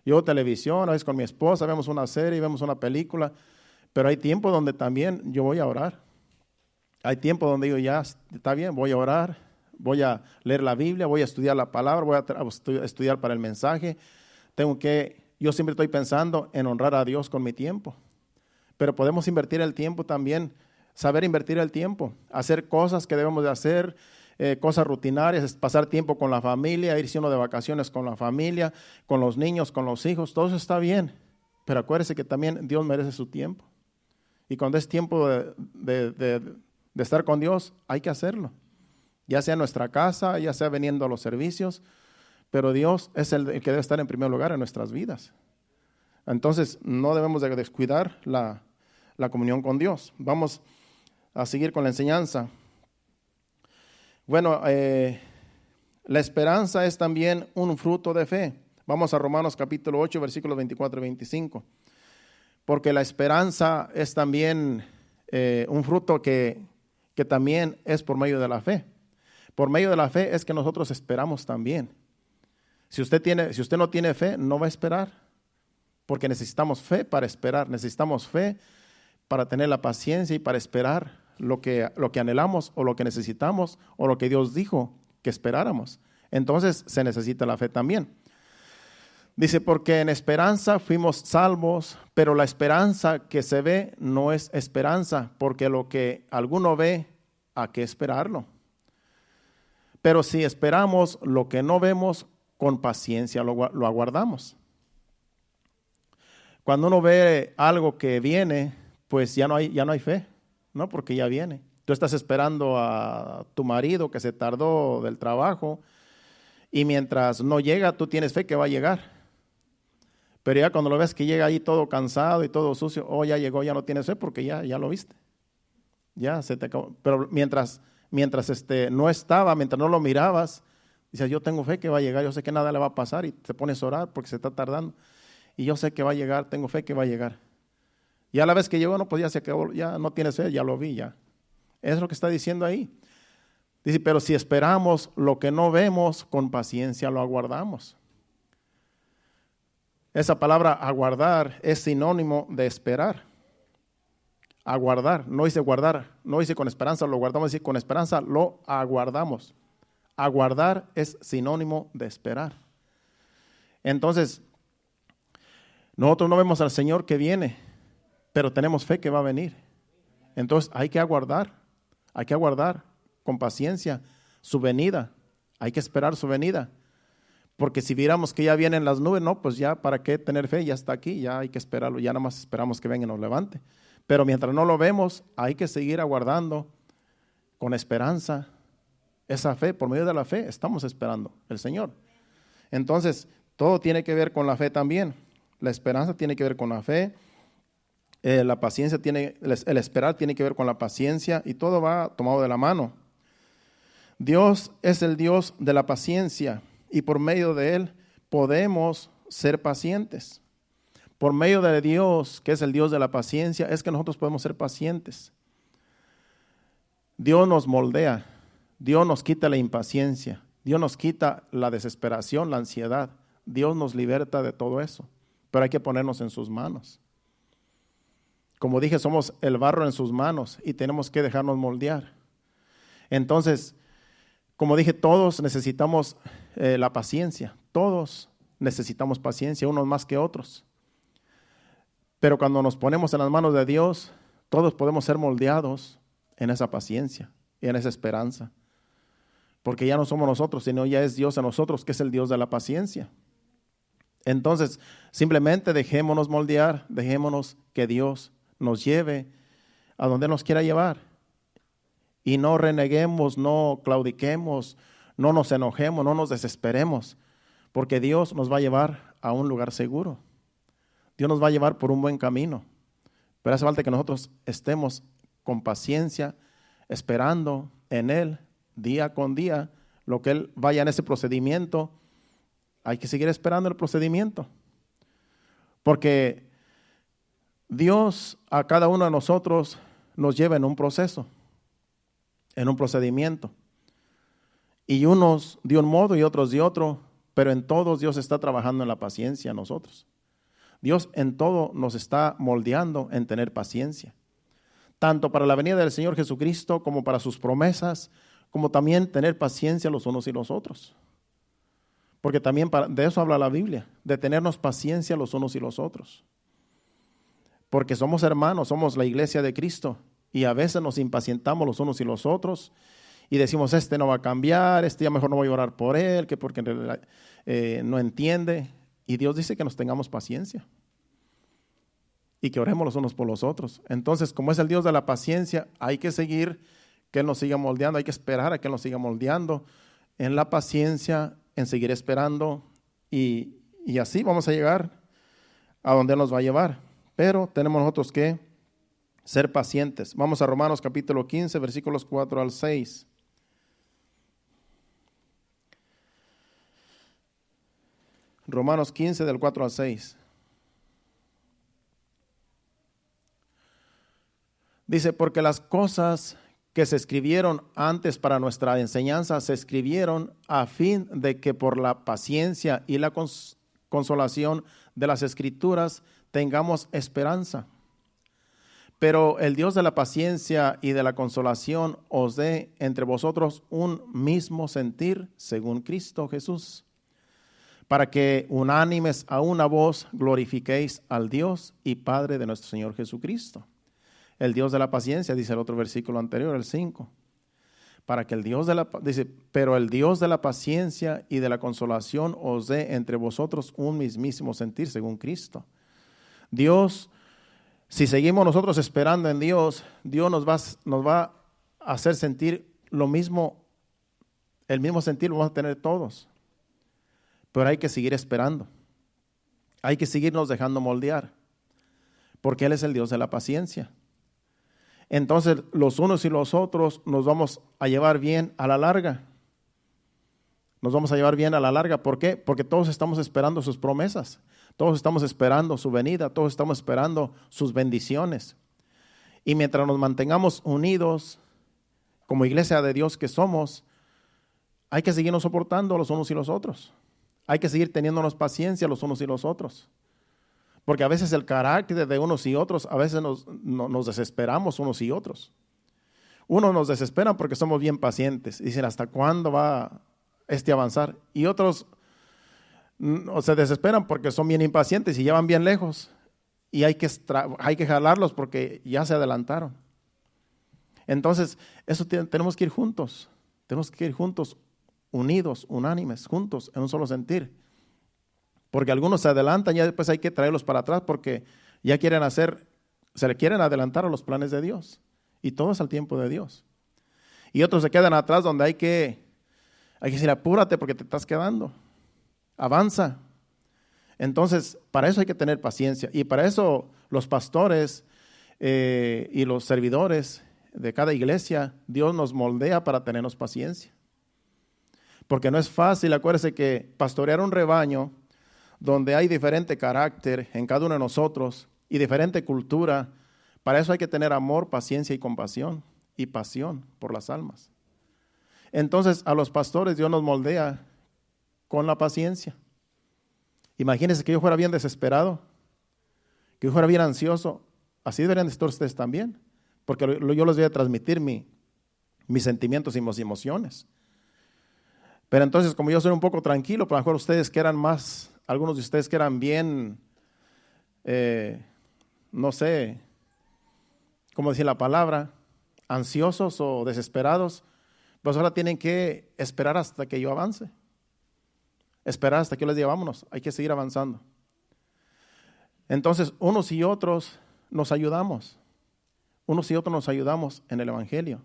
Yo veo televisión, a veces con mi esposa, vemos una serie, vemos una película, pero hay tiempo donde también yo voy a orar. Hay tiempo donde digo, ya está bien, voy a orar, voy a leer la Biblia, voy a estudiar la palabra, voy a estudiar para el mensaje. Yo siempre estoy pensando en honrar a Dios con mi tiempo, pero podemos invertir el tiempo también, saber invertir el tiempo, hacer cosas que debemos de hacer, cosas rutinarias, pasar tiempo con la familia, irse uno de vacaciones con la familia, con los niños, con los hijos, todo eso está bien, pero acuérdese que también Dios merece su tiempo. Y cuando es tiempo de estar con Dios, hay que hacerlo. Ya sea en nuestra casa, ya sea viniendo a los servicios, pero Dios es el que debe estar en primer lugar en nuestras vidas. Entonces, no debemos de descuidar la comunión con Dios. Vamos a seguir con la enseñanza. Bueno, la esperanza es también un fruto de fe. Vamos a Romanos capítulo 8, versículos 24 y 25. Porque la esperanza es también un fruto que también es por medio de la fe. Por medio de la fe es que nosotros esperamos también. Si usted no tiene fe, no va a esperar, porque necesitamos fe para esperar, necesitamos fe para tener la paciencia y para esperar lo que anhelamos o lo que necesitamos o lo que Dios dijo que esperáramos. Entonces se necesita la fe también. Dice, porque en esperanza fuimos salvos, pero la esperanza que se ve no es esperanza, porque lo que alguno ve, ¿a qué esperarlo? Pero si esperamos lo que no vemos, con paciencia lo aguardamos. Cuando uno ve algo que viene, pues ya no hay fe, ¿no? Porque ya viene. Tú estás esperando a tu marido que se tardó del trabajo y mientras no llega, tú tienes fe que va a llegar. Pero ya cuando lo ves que llega ahí todo cansado y todo sucio, ya llegó, ya no tienes fe porque ya lo viste. Ya se te acabó. Pero mientras no estaba, mientras no lo mirabas, dices, yo tengo fe que va a llegar, yo sé que nada le va a pasar y te pones a orar porque se está tardando. Y yo sé que va a llegar, tengo fe que va a llegar. Y a la vez que llegó, no, pues ya se acabó, ya no tienes fe, ya lo vi, ya. Es lo que está diciendo ahí. Dice, pero si esperamos lo que no vemos, con paciencia lo aguardamos. Esa palabra aguardar es sinónimo de esperar. Aguardar, no dice guardar, no dice con esperanza lo guardamos, dice con esperanza lo aguardamos. Aguardar es sinónimo de esperar. Entonces, nosotros no vemos al Señor que viene, pero tenemos fe que va a venir. Entonces hay que aguardar con paciencia su venida. Hay que esperar su venida. Porque si viéramos que ya vienen las nubes, no, pues ya para qué tener fe, ya está aquí, ya hay que esperarlo, ya nada más esperamos que venga y nos levante. Pero mientras no lo vemos, hay que seguir aguardando con esperanza. Esa fe, por medio de la fe, estamos esperando el Señor. Entonces, todo tiene que ver con la fe también. La esperanza tiene que ver con la fe. La paciencia el esperar tiene que ver con la paciencia y todo va tomado de la mano. Dios es el Dios de la paciencia y por medio de Él podemos ser pacientes. Por medio de Dios, que es el Dios de la paciencia, es que nosotros podemos ser pacientes. Dios nos moldea, Dios nos quita la impaciencia, Dios nos quita la desesperación, la ansiedad. Dios nos liberta de todo eso, pero hay que ponernos en sus manos. Como dije, somos el barro en sus manos y tenemos que dejarnos moldear. Entonces, como dije, todos necesitamos la paciencia, todos necesitamos paciencia, unos más que otros. Pero cuando nos ponemos en las manos de Dios, todos podemos ser moldeados en esa paciencia y en esa esperanza. Porque ya no somos nosotros, sino ya es Dios en nosotros, que es el Dios de la paciencia. Entonces, simplemente dejémonos moldear, dejémonos que Dios nos lleve a donde nos quiera llevar. Y no reneguemos, no claudiquemos, no nos enojemos, no nos desesperemos, porque Dios nos va a llevar a un lugar seguro. Dios nos va a llevar por un buen camino. Pero hace falta que nosotros estemos con paciencia, esperando en Él, día con día, lo que Él vaya en ese procedimiento. Hay que seguir esperando el procedimiento. Porque Dios a cada uno de nosotros nos lleva en un proceso, en un procedimiento. Y unos de un modo y otros de otro, pero en todos Dios está trabajando en la paciencia a nosotros. Dios en todo nos está moldeando en tener paciencia, tanto para la venida del Señor Jesucristo como para sus promesas, como también tener paciencia los unos y los otros. Porque también de eso habla la Biblia, de tenernos paciencia los unos y los otros. Porque somos hermanos, somos la iglesia de Cristo y a veces nos impacientamos los unos y los otros y decimos, este no va a cambiar, este ya mejor no voy a orar por él, que porque en realidad no entiende. Y Dios dice que nos tengamos paciencia y que oremos los unos por los otros. Entonces, como es el Dios de la paciencia, hay que seguir que Él nos siga moldeando, hay que esperar a que Él nos siga moldeando en la paciencia, en seguir esperando y así vamos a llegar a donde Él nos va a llevar. Pero tenemos nosotros que ser pacientes. Vamos a Romanos capítulo 15, versículos 4 al 6. Romanos 15 del 4 al 6. Dice, porque las cosas que se escribieron antes para nuestra enseñanza se escribieron a fin de que por la paciencia y la consolación de las Escrituras tengamos esperanza. Pero el Dios de la paciencia y de la consolación os dé entre vosotros un mismo sentir según Cristo Jesús, para que unánimes a una voz glorifiquéis al Dios y Padre de nuestro Señor Jesucristo. El Dios de la paciencia, dice el otro versículo anterior, el 5. Para que dice, pero el Dios de la paciencia y de la consolación os dé entre vosotros un mismísimo sentir según Cristo. Dios, si seguimos nosotros esperando en Dios, Dios nos va a hacer sentir lo mismo, el mismo sentir lo vamos a tener todos. Pero hay que seguir esperando. Hay que seguirnos dejando moldear. Porque Él es el Dios de la paciencia. Entonces, los unos y los otros nos vamos a llevar bien a la larga. Nos vamos a llevar bien a la larga. ¿Por qué? Porque todos estamos esperando sus promesas. Todos estamos esperando su venida. Todos estamos esperando sus bendiciones. Y mientras nos mantengamos unidos, como iglesia de Dios que somos, hay que seguirnos soportando los unos y los otros. Hay que seguir teniéndonos paciencia los unos y los otros. Porque a veces el carácter de unos y otros, a veces nos desesperamos unos y otros. Unos nos desesperan porque somos bien pacientes. Dicen, ¿hasta cuándo va a avanzar? Y otros se desesperan porque son bien impacientes y ya van bien lejos. Y hay que jalarlos porque ya se adelantaron. Entonces, eso tenemos que ir juntos. Tenemos que ir juntos, unidos, unánimes, juntos, en un solo sentir. Porque algunos se adelantan y después hay que traerlos para atrás porque ya se le quieren adelantar a los planes de Dios. Y todo es al tiempo de Dios. Y otros se quedan atrás donde hay que decir, apúrate porque te estás quedando. Avanza. Entonces, para eso hay que tener paciencia. Y para eso los pastores y los servidores de cada iglesia, Dios nos moldea para tenernos paciencia. Porque no es fácil, acuérdese que pastorear un rebaño donde hay diferente carácter en cada uno de nosotros y diferente cultura, para eso hay que tener amor, paciencia y compasión y pasión por las almas. Entonces a los pastores Dios nos moldea con la paciencia. Imagínense que yo fuera bien desesperado, que yo fuera bien ansioso, así deberían estar ustedes también, porque yo les voy a transmitir mis sentimientos y mis emociones. Pero entonces, como yo soy un poco tranquilo, pues a lo mejor ustedes que eran más, algunos de ustedes que eran bien, no sé, ¿cómo decir la palabra? Ansiosos o desesperados, pues ahora tienen que esperar hasta que yo avance. Esperar hasta que yo les diga, vámonos, hay que seguir avanzando. Entonces, unos y otros nos ayudamos. Unos y otros nos ayudamos en el Evangelio.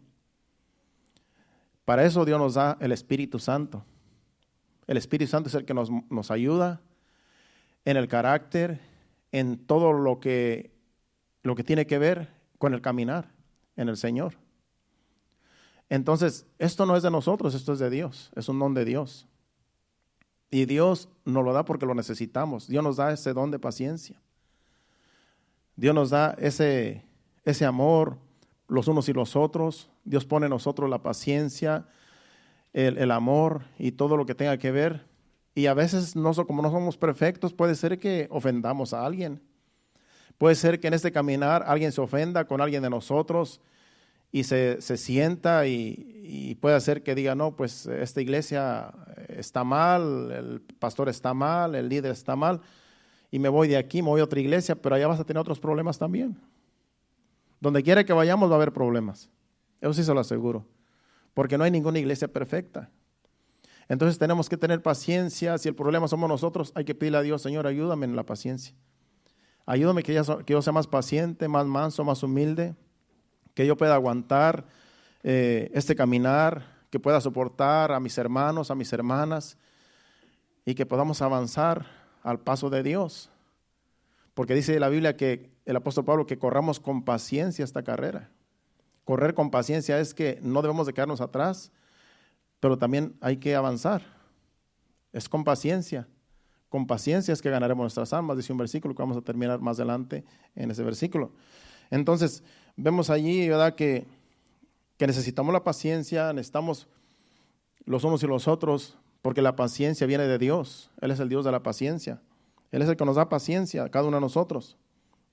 Para eso Dios nos da el Espíritu Santo. El Espíritu Santo es el que nos ayuda en el carácter, en todo lo que tiene que ver con el caminar en el Señor. Entonces, esto no es de nosotros, esto es de Dios, es un don de Dios. Y Dios nos lo da porque lo necesitamos. Dios nos da ese don de paciencia. Dios nos da ese amor los unos y los otros. Dios pone en nosotros la paciencia, el amor y todo lo que tenga que ver. Y a veces, como no somos perfectos, puede ser que ofendamos a alguien. Puede ser que en este caminar alguien se ofenda con alguien de nosotros y se sienta y puede ser que diga, no, pues esta iglesia está mal, el pastor está mal, el líder está mal, y me voy de aquí, me voy a otra iglesia, pero allá vas a tener otros problemas también. Donde quiera que vayamos va a haber problemas. Eso sí se lo aseguro. Porque no hay ninguna iglesia perfecta. Entonces tenemos que tener paciencia. Si el problema somos nosotros, hay que pedirle a Dios, Señor, ayúdame en la paciencia. Ayúdame que yo sea más paciente, más manso, más humilde. Que yo pueda aguantar este caminar. Que pueda soportar a mis hermanos, a mis hermanas. Y que podamos avanzar al paso de Dios. Porque dice la Biblia que el apóstol Pablo que corramos con paciencia esta carrera. Correr con paciencia es que no debemos de quedarnos atrás, pero también hay que avanzar. Es con paciencia. Con paciencia es que ganaremos nuestras almas, dice un versículo que vamos a terminar más adelante en ese versículo. Entonces, vemos allí, ¿verdad?, que necesitamos la paciencia, necesitamos los unos y los otros, porque la paciencia viene de Dios. Él es el Dios de la paciencia. Él es el que nos da paciencia a cada uno de nosotros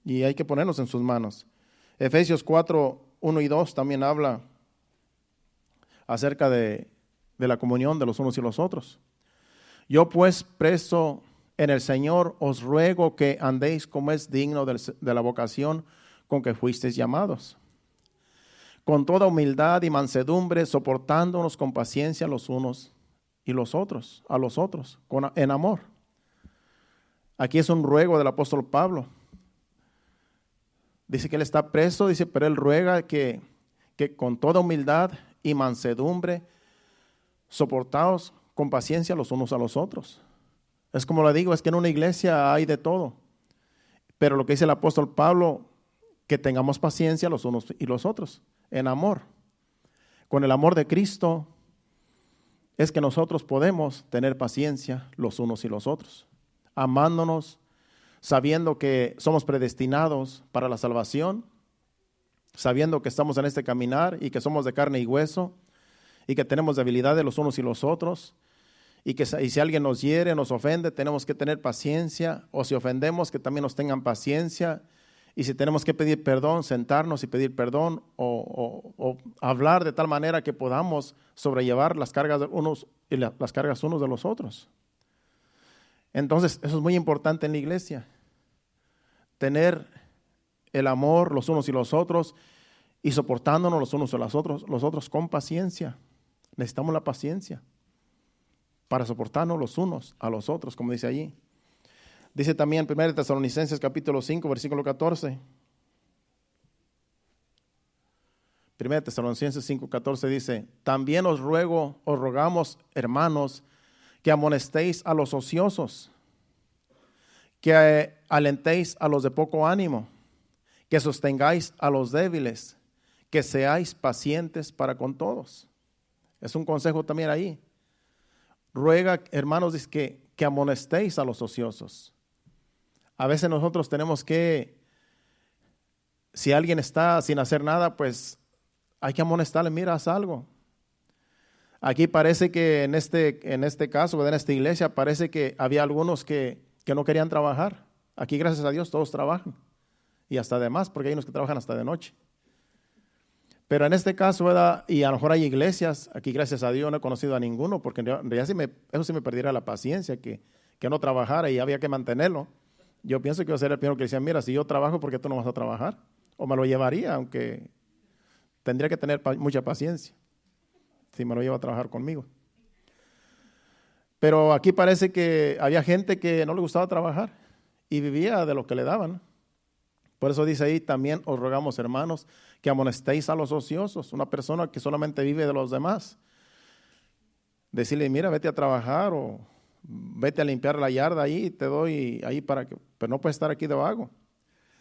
y hay que ponernos en sus manos. Efesios 4, 1 y 2 también habla acerca de la comunión de los unos y los otros. Yo pues, preso en el Señor, os ruego que andéis como es digno de la vocación con que fuisteis llamados, con toda humildad y mansedumbre, soportándonos con paciencia los unos y los otros, a los otros, en amor. Aquí es un ruego del apóstol Pablo. Dice que él está preso, dice, pero él ruega que con toda humildad y mansedumbre, soportaos con paciencia los unos a los otros. Es como le digo, es que en una iglesia hay de todo. Pero lo que dice el apóstol Pablo, que tengamos paciencia los unos y los otros, en amor. Con el amor de Cristo es que nosotros podemos tener paciencia los unos y los otros. Amándonos, sabiendo que somos predestinados para la salvación, sabiendo que estamos en este caminar y que somos de carne y hueso y que tenemos debilidades los unos y los otros y si alguien nos hiere, nos ofende, tenemos que tener paciencia, o si ofendemos, que también nos tengan paciencia, y si tenemos que pedir perdón, sentarnos y pedir perdón, o hablar de tal manera que podamos sobrellevar las cargas de unos y las cargas unos de los otros. Entonces, eso es muy importante en la iglesia, tener el amor los unos y los otros, y soportándonos los unos a los otros con paciencia. Necesitamos la paciencia para soportarnos los unos a los otros, como dice allí. Dice también 1 Tesalonicenses capítulo 5, versículo 14. 1 Tesalonicenses 5, 14 dice: también os rogamos, hermanos, que amonestéis a los ociosos, que alentéis a los de poco ánimo, que sostengáis a los débiles, que seáis pacientes para con todos. Es un consejo también ahí. Ruega, hermanos, dice que amonestéis a los ociosos. A veces nosotros tenemos que, si alguien está sin hacer nada, pues hay que amonestarle, mira, haz algo. Aquí parece que en este caso, en esta iglesia, parece que había algunos que no querían trabajar. Aquí, gracias a Dios, todos trabajan. Y hasta de más, porque hay unos que trabajan hasta de noche. Pero en este caso, ¿verdad? Y a lo mejor hay iglesias, aquí gracias a Dios no he conocido a ninguno, porque en realidad eso sí me perdiera la paciencia, que no trabajara y había que mantenerlo. Yo pienso que iba a ser el primero que decía, mira, si yo trabajo, ¿por qué tú no vas a trabajar? O me lo llevaría, aunque tendría que tener mucha paciencia, si me lo lleva a trabajar conmigo. Pero aquí parece que había gente que no le gustaba trabajar y vivía de lo que le daban. Por eso dice ahí, también os rogamos, hermanos, que amonestéis a los ociosos, una persona que solamente vive de los demás. Decirle, mira, vete a trabajar o vete a limpiar la yarda ahí, te doy ahí pero no puedes estar aquí de vago.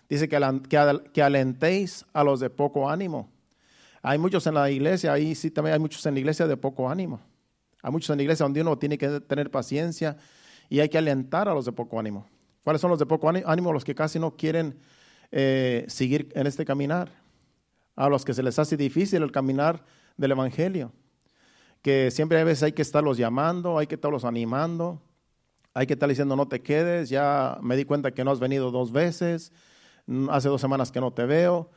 Dice que alentéis a los de poco ánimo. Hay muchos en la iglesia, ahí sí también hay muchos en la iglesia de poco ánimo. Hay muchos en la iglesia donde uno tiene que tener paciencia y hay que alentar a los de poco ánimo. ¿Cuáles son los de poco ánimo? Los que casi no quieren seguir en este caminar, a los que se les hace difícil el caminar del evangelio, que siempre a veces hay que estarlos llamando, hay que estarlos animando, hay que estar diciendo no te quedes, ya me di cuenta que no has venido 2 veces, hace 2 semanas que no te veo.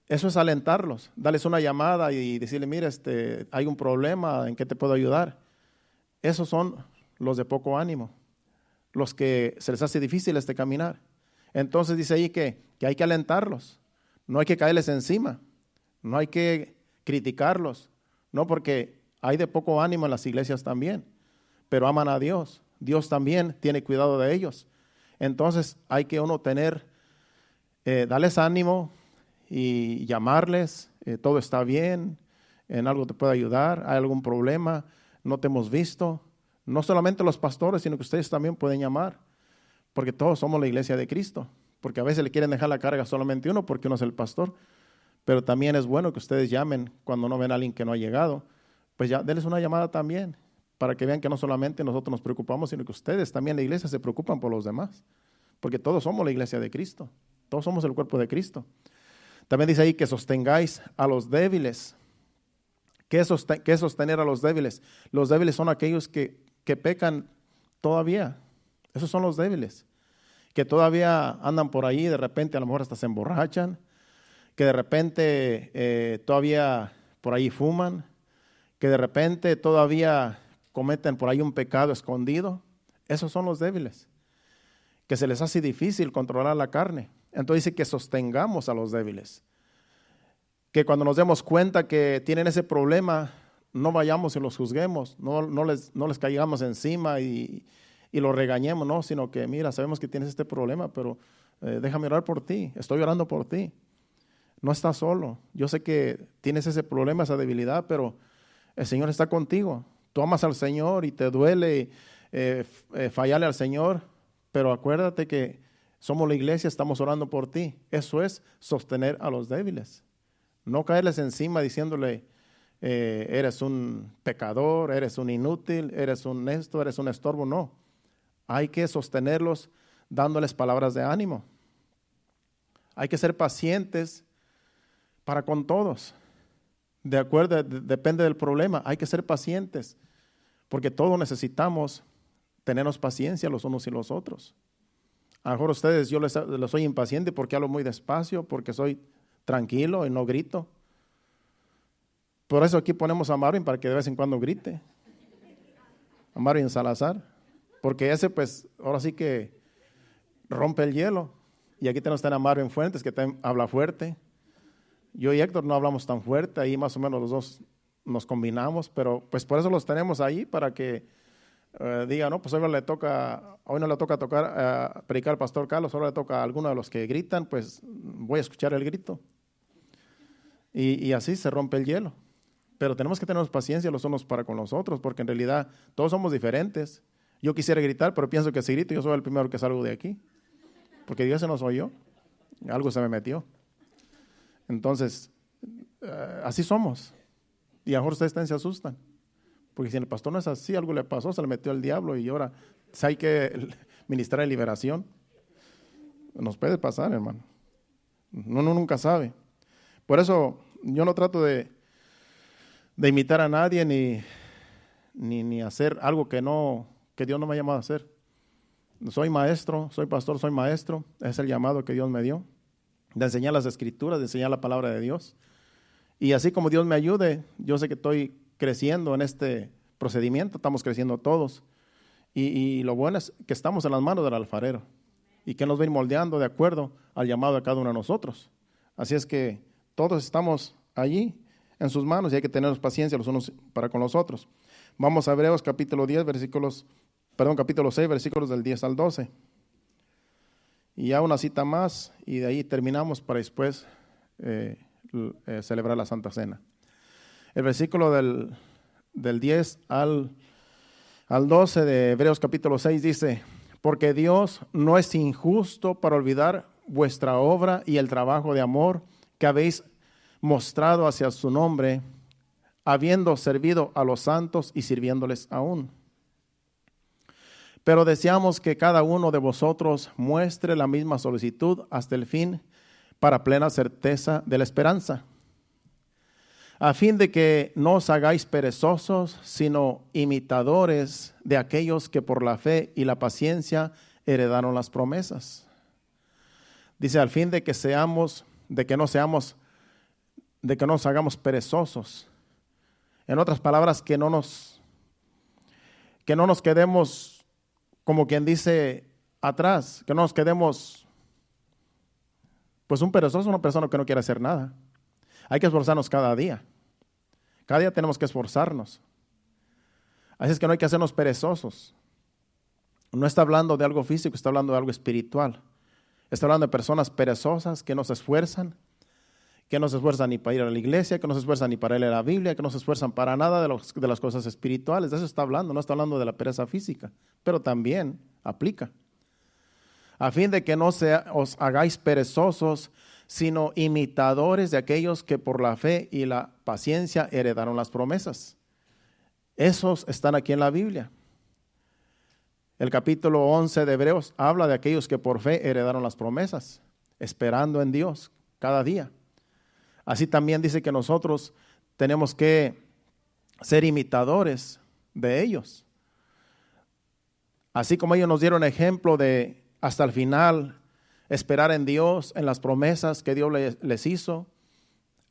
Eso es alentarlos, darles una llamada y decirle, mira, hay un problema, ¿en qué te puedo ayudar? Esos son los de poco ánimo, los que se les hace difícil este caminar. Entonces dice ahí que hay que alentarlos, no hay que caerles encima, no hay que criticarlos, no, porque hay de poco ánimo en las iglesias también, pero aman a Dios, Dios también tiene cuidado de ellos. Entonces hay que uno darles ánimo y llamarles, todo está bien, en algo te puede ayudar, hay algún problema, no te hemos visto. No solamente los pastores, sino que ustedes también pueden llamar, porque todos somos la iglesia de Cristo, porque a veces le quieren dejar la carga solamente uno porque uno es el pastor, pero también es bueno que ustedes llamen cuando no ven a alguien que no ha llegado, pues ya denles una llamada también, para que vean que no solamente nosotros nos preocupamos, sino que ustedes también, la iglesia, se preocupan por los demás, porque todos somos la iglesia de Cristo, todos somos el cuerpo de Cristo. También dice ahí que sostengáis a los débiles. ¿Qué es sostener a los débiles? Los débiles son aquellos que pecan todavía. Esos son los débiles, que todavía andan por ahí, de repente a lo mejor hasta se emborrachan, que de repente todavía por ahí fuman, que de repente todavía cometen por ahí un pecado escondido. Esos son los débiles, que se les hace difícil controlar la carne. Entonces dice que sostengamos a los débiles, que cuando nos demos cuenta que tienen ese problema, no vayamos y los juzguemos, no les caigamos encima y los regañemos, no, sino que mira, sabemos que tienes este problema, pero déjame orar por ti, estoy orando por ti, no estás solo, yo sé que tienes ese problema, esa debilidad, pero el Señor está contigo, tú amas al Señor y te duele fallarle al Señor, pero acuérdate que somos la iglesia, estamos orando por ti. Eso es sostener a los débiles, no caerles encima diciéndole eres un pecador, eres un inútil, eres un esto, eres un estorbo. No, hay que sostenerlos dándoles palabras de ánimo. Hay que ser pacientes para con todos. De acuerdo, depende del problema, hay que ser pacientes, porque todos necesitamos tenernos paciencia los unos y los otros. A lo mejor ustedes, yo les soy impaciente porque hablo muy despacio, porque soy tranquilo y no grito. Por eso aquí ponemos a Marvin para que de vez en cuando grite. A Marvin Salazar. Porque ese pues ahora sí que rompe el hielo. Y aquí tenemos a Marvin Fuentes que también habla fuerte. Yo y Héctor no hablamos tan fuerte, ahí más o menos los dos nos combinamos, pero pues por eso los tenemos ahí para que digan, no, pues hoy no le toca predicar al pastor Carlos, ahora le toca a alguno de los que gritan, pues voy a escuchar el grito. Y así se rompe el hielo. Pero tenemos que tener paciencia los unos para con los otros, porque en realidad todos somos diferentes. Yo quisiera gritar, pero pienso que si grito yo soy el primero que salgo de aquí, porque Dios no soy yo, algo se me metió. Entonces, así somos. Y a lo mejor ustedes también se asustan, porque si el pastor no es así, algo le pasó, se le metió el diablo y ahora hay que ministrar en liberación. Nos puede pasar, hermano. Uno nunca sabe. Por eso yo no trato de imitar a nadie ni hacer algo que Dios no me ha llamado a hacer. Soy maestro, soy pastor, soy maestro. Es el llamado que Dios me dio, de enseñar las escrituras, de enseñar la palabra de Dios. Y así como Dios me ayude, yo sé que estoy creciendo en este procedimiento, estamos creciendo todos. Y lo bueno es que estamos en las manos del alfarero y que nos va a ir moldeando de acuerdo al llamado de cada uno de nosotros. Así es que todos estamos allí en sus manos y hay que tener paciencia los unos para con los otros. Vamos a Hebreos capítulo 6, versículos del 10 al 12. Y ya una cita más y de ahí terminamos para después celebrar la Santa Cena. El versículo del 10 al 12 de Hebreos capítulo 6 dice: porque Dios no es injusto para olvidar vuestra obra y el trabajo de amor que habéis mostrado hacia su nombre, habiendo servido a los santos y sirviéndoles aún. Pero deseamos que cada uno de vosotros muestre la misma solicitud hasta el fin, para plena certeza de la esperanza, a fin de que no os hagáis perezosos, sino imitadores de aquellos que por la fe y la paciencia heredaron las promesas. Dice, al fin de que no nos hagamos perezosos. En otras palabras, que no nos quedemos, como quien dice, atrás, que no nos quedemos, pues un perezoso es una persona que no quiere hacer nada. Hay que esforzarnos cada día. Cada día tenemos que esforzarnos. Así es que no hay que hacernos perezosos. No está hablando de algo físico, está hablando de algo espiritual. Está hablando de personas perezosas que no se esfuerzan ni para ir a la iglesia, que no se esfuerzan ni para leer la Biblia, que no se esfuerzan para nada de las cosas espirituales. De eso está hablando, no está hablando de la pereza física, pero también aplica. A fin de que no os hagáis perezosos, sino imitadores de aquellos que por la fe y la paciencia heredaron las promesas. Esos están aquí en la Biblia. El capítulo 11 de Hebreos habla de aquellos que por fe heredaron las promesas, esperando en Dios cada día. Así también dice que nosotros tenemos que ser imitadores de ellos. Así como ellos nos dieron ejemplo de hasta el final esperar en Dios, en las promesas que Dios les hizo,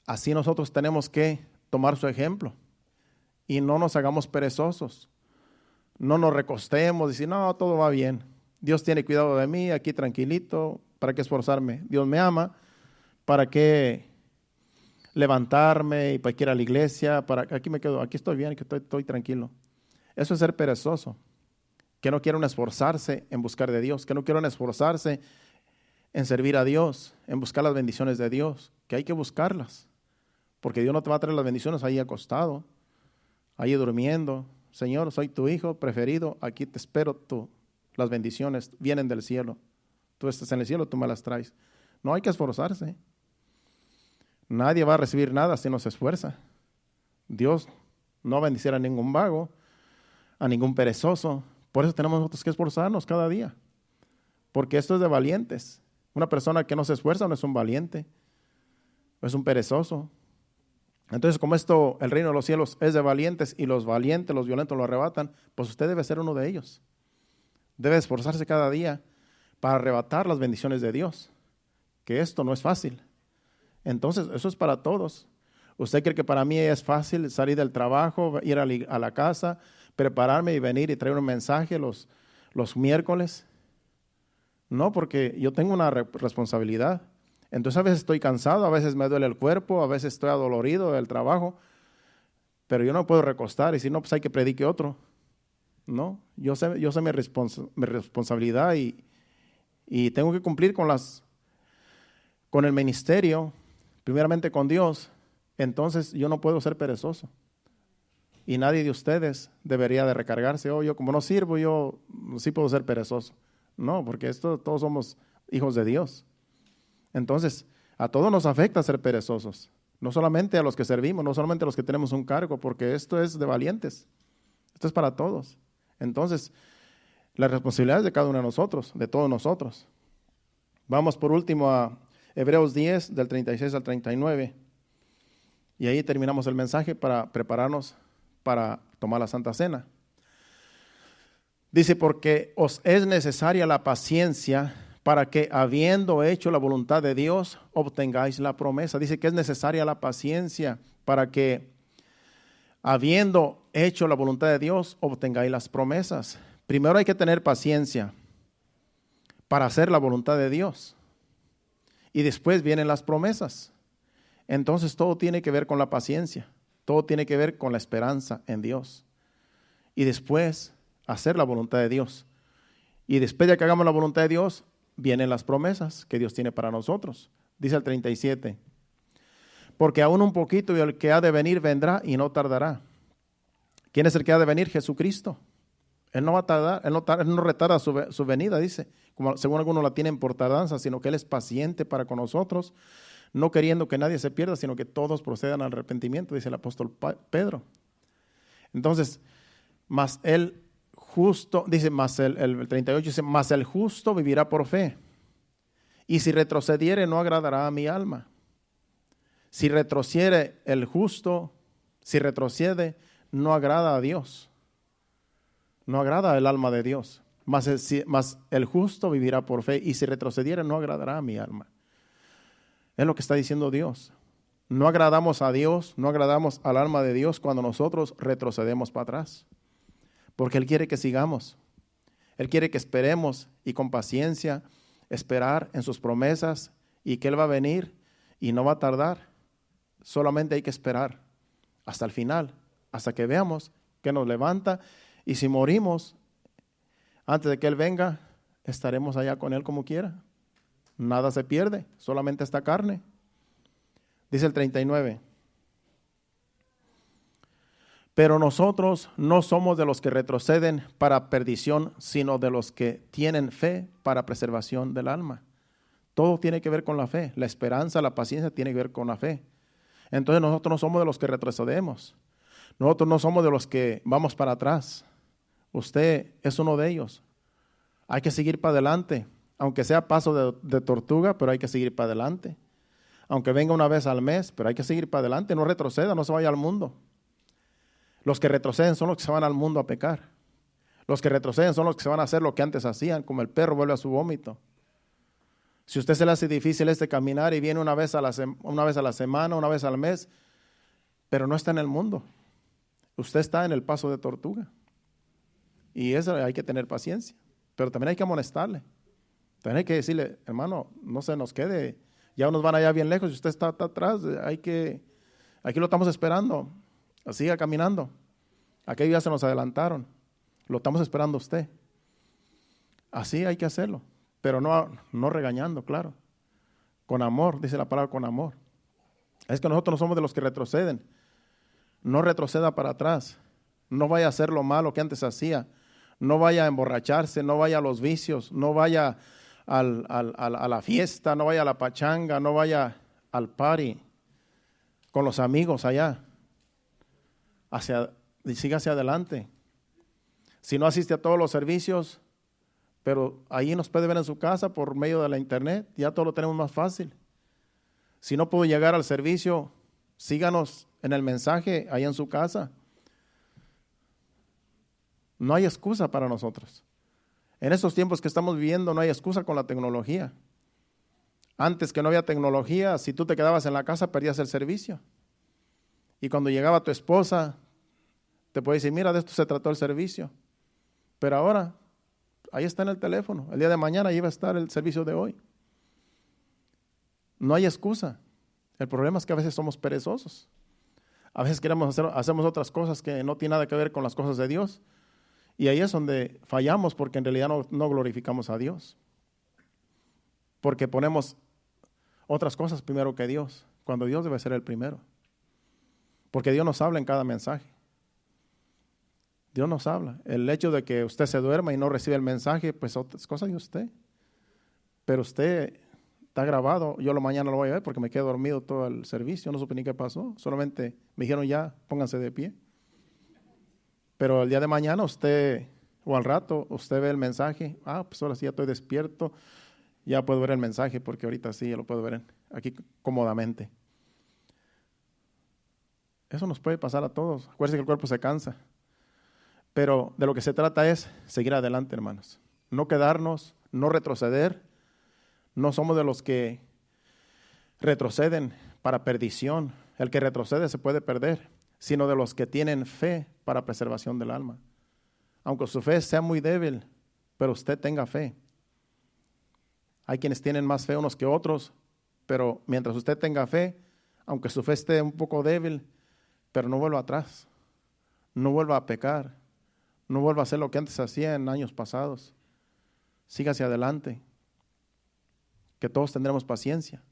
así nosotros tenemos que tomar su ejemplo y no nos hagamos perezosos. No nos recostemos y decir, no, todo va bien. Dios tiene cuidado de mí, aquí tranquilito, ¿para qué esforzarme? Dios me ama, ¿para qué levantarme y para qué ir a la iglesia? Aquí me quedo, aquí estoy bien, que estoy tranquilo. Eso es ser perezoso, que no quieren esforzarse en buscar de Dios, que no quieren esforzarse en servir a Dios, en buscar las bendiciones de Dios, que hay que buscarlas, porque Dios no te va a traer las bendiciones ahí acostado, ahí durmiendo. Señor, soy tu hijo preferido, aquí te espero, las bendiciones vienen del cielo. Tú estás en el cielo, tú me las traes. No hay que esforzarse. Nadie va a recibir nada si no se esfuerza. Dios no va a bendecir a ningún vago, a ningún perezoso. Por eso tenemos nosotros que esforzarnos cada día, porque esto es de valientes. Una persona que no se esfuerza no es un valiente, es un perezoso. Entonces, como esto, el reino de los cielos es de valientes y los valientes, los violentos lo arrebatan, pues usted debe ser uno de ellos. Debe esforzarse cada día para arrebatar las bendiciones de Dios, que esto no es fácil. Entonces, eso es para todos. ¿Usted cree que para mí es fácil salir del trabajo, ir a la casa, prepararme y venir y traer un mensaje los miércoles? No, porque yo tengo una responsabilidad. Entonces a veces estoy cansado, a veces me duele el cuerpo, a veces estoy adolorido del trabajo, pero yo no puedo recostar y si no, pues hay que predique otro. No, yo sé mi responsabilidad y tengo que cumplir con el ministerio, primeramente con Dios. Entonces yo no puedo ser perezoso. Y nadie de ustedes debería de recargarse. Yo como no sirvo, yo sí puedo ser perezoso. No, porque todos somos hijos de Dios. Entonces, a todos nos afecta ser perezosos. No solamente a los que servimos, no solamente a los que tenemos un cargo, porque esto es de valientes. Esto es para todos. Entonces, la responsabilidad es de cada uno de nosotros, de todos nosotros. Vamos por último a Hebreos 10, del 36 al 39. Y ahí terminamos el mensaje para prepararnos para tomar la Santa Cena. Dice, porque os es necesaria la paciencia para que, habiendo hecho la voluntad de Dios, obtengáis la promesa. Dice que es necesaria la paciencia para que, habiendo hecho la voluntad de Dios, obtengáis las promesas. Primero hay que tener paciencia para hacer la voluntad de Dios. Y después vienen las promesas. Entonces todo tiene que ver con la paciencia. Todo tiene que ver con la esperanza en Dios. Y después hacer la voluntad de Dios. Y después de que hagamos la voluntad de Dios, vienen las promesas que Dios tiene para nosotros. Dice el 37. Porque aún un poquito y el que ha de venir vendrá y no tardará. ¿Quién es el que ha de venir? Jesucristo. Él no va a tardar, él no retarda su venida, dice. Como según algunos la tienen por tardanza, sino que Él es paciente para con nosotros, no queriendo que nadie se pierda, sino que todos procedan al arrepentimiento, dice el apóstol Pedro. Entonces, más el justo, dice, más el 38 dice, más el justo vivirá por fe. Y si retrocediere, no agradará a mi alma. Si retrocede el justo, si retrocede, no agrada a Dios. No agrada el alma de Dios. Mas el justo vivirá por fe. Y si retrocediere, no agradará a mi alma. Es lo que está diciendo Dios. No agradamos a Dios, no agradamos al alma de Dios cuando nosotros retrocedemos para atrás. Porque Él quiere que sigamos. Él quiere que esperemos y con paciencia esperar en sus promesas y que Él va a venir y no va a tardar. Solamente hay que esperar hasta el final, hasta que veamos que nos levanta. Y si morimos antes de que Él venga, estaremos allá con Él como quiera. Nada se pierde, solamente esta carne. Dice el 39. Pero nosotros no somos de los que retroceden para perdición, sino de los que tienen fe para preservación del alma. Todo tiene que ver con la fe. La esperanza, la paciencia tiene que ver con la fe. Entonces nosotros no somos de los que retrocedemos. Nosotros no somos de los que vamos para atrás. Usted es uno de ellos. Hay que seguir para adelante. Aunque sea paso de tortuga, pero hay que seguir para adelante. Aunque venga una vez al mes, pero hay que seguir para adelante. No retroceda, no se vaya al mundo. Los que retroceden son los que se van al mundo a pecar. Los que retroceden son los que se van a hacer lo que antes hacían, como el perro vuelve a su vómito. Si a usted se le hace difícil caminar y viene una vez a la semana, una vez al mes, pero no está en el mundo. Usted está en el paso de tortuga. Y eso hay que tener paciencia. Pero también hay que amonestarle. También hay que decirle, hermano, no se nos quede. Ya unos van allá bien lejos y usted está atrás. Aquí lo estamos esperando. Siga caminando. Aquellos ya se nos adelantaron. Lo estamos esperando a usted. Así hay que hacerlo. Pero no regañando, claro. Con amor, dice la palabra, con amor. Es que nosotros no somos de los que retroceden. No retroceda para atrás. No vaya a hacer lo malo que antes hacía. No vaya a emborracharse, no vaya a los vicios, no vaya a la fiesta, no vaya a la pachanga, no vaya al party con los amigos allá. Siga hacia adelante. Si no asiste a todos los servicios, pero ahí nos puede ver en su casa por medio de la internet, ya todo lo tenemos más fácil. Si no puedo llegar al servicio, síganos en el mensaje ahí en su casa. No hay excusa para nosotros. En estos tiempos que estamos viviendo no hay excusa con la tecnología. Antes que no había tecnología, si tú te quedabas en la casa perdías el servicio. Y cuando llegaba tu esposa, te puede decir, mira, de esto se trató el servicio. Pero ahora, ahí está en el teléfono. El día de mañana ahí va a estar el servicio de hoy. No hay excusa. El problema es que a veces somos perezosos. A veces hacemos otras cosas que no tienen nada que ver con las cosas de Dios. Y ahí es donde fallamos, porque en realidad no glorificamos a Dios. Porque ponemos otras cosas primero que Dios, cuando Dios debe ser el primero. Porque Dios nos habla en cada mensaje. Dios nos habla. El hecho de que usted se duerma y no recibe el mensaje, pues es cosa de usted. Pero usted está grabado. Yo mañana lo voy a ver porque me quedé dormido todo el servicio. No supe ni qué pasó. Solamente me dijeron ya, pónganse de pie. Pero el día de mañana usted, o al rato, usted ve el mensaje. Pues ahora sí ya estoy despierto. Ya puedo ver el mensaje porque ahorita sí ya lo puedo ver aquí cómodamente. Eso nos puede pasar a todos. Acuérdense que el cuerpo se cansa. Pero de lo que se trata es seguir adelante, hermanos. No quedarnos, no retroceder. No somos de los que retroceden para perdición. El que retrocede se puede perder, sino de los que tienen fe para preservación del alma. Aunque su fe sea muy débil, pero usted tenga fe. Hay quienes tienen más fe unos que otros, pero mientras usted tenga fe, aunque su fe esté un poco débil, pero no vuelva atrás, no vuelva a pecar, no vuelva a hacer lo que antes hacía en años pasados. Siga hacia adelante, que todos tendremos paciencia.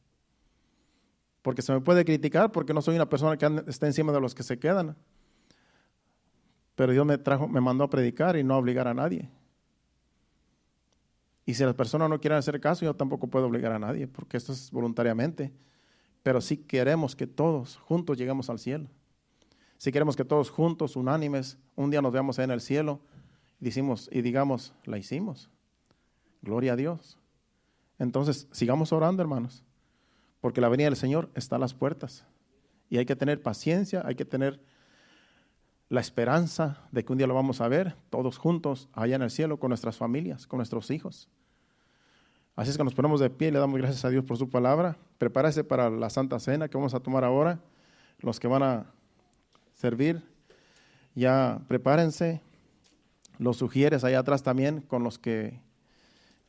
Porque se me puede criticar porque no soy una persona que está encima de los que se quedan. Pero Dios me mandó a predicar y no a obligar a nadie. Y si las personas no quieren hacer caso, yo tampoco puedo obligar a nadie, porque esto es voluntariamente. Pero sí queremos que todos juntos lleguemos al cielo. Si queremos que todos juntos, unánimes, un día nos veamos ahí en el cielo y digamos, la hicimos. Gloria a Dios. Entonces, sigamos orando, hermanos, porque la venida del Señor está a las puertas. Y hay que tener paciencia, hay que tener la esperanza de que un día lo vamos a ver todos juntos allá en el cielo con nuestras familias, con nuestros hijos. Así es que nos ponemos de pie y le damos gracias a Dios por su palabra. Prepárese para la Santa Cena que vamos a tomar ahora. Los que van a servir, ya prepárense. Los sugieres allá atrás también con los que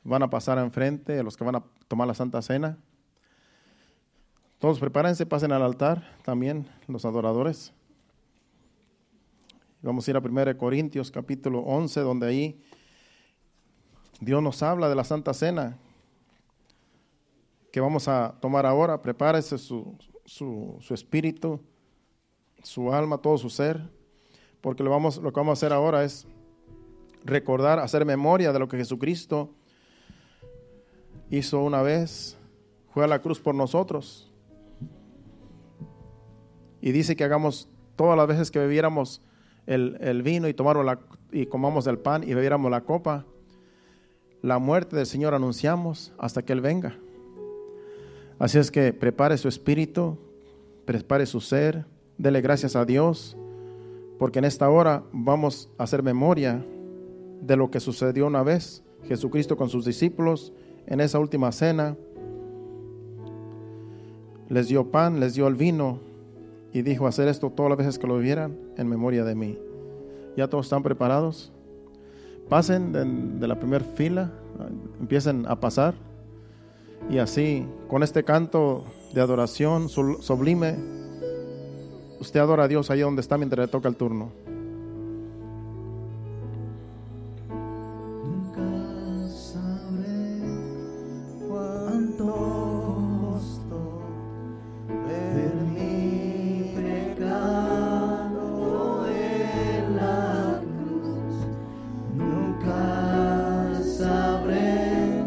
van a pasar enfrente, los que van a tomar la Santa Cena. Todos prepárense, pasen al altar también los adoradores. Vamos a ir a 1 Corintios capítulo 11, donde ahí Dios nos habla de la Santa Cena que vamos a tomar ahora. Prepárese su espíritu, su alma, todo su ser, porque lo que vamos a hacer ahora es recordar, hacer memoria de lo que Jesucristo hizo una vez, fue a la cruz por nosotros. Y dice que hagamos todas las veces que bebiéramos el vino y comamos el pan y bebiéramos la copa, la muerte del Señor anunciamos hasta que Él venga. Así es que prepare su espíritu, prepare su ser, dele gracias a Dios, porque en esta hora vamos a hacer memoria de lo que sucedió una vez, Jesucristo con sus discípulos en esa última cena. Les dio pan, les dio el vino y dijo: hacer esto todas las veces que lo vieran en memoria de mí. ¿Ya todos están preparados? Pasen de la primera fila, empiecen a pasar. Y así, con este canto de adoración sublime, usted adora a Dios ahí donde está mientras le toca el turno. Nunca sabré cuánto costó ver mi pecado en la cruz. Nunca sabré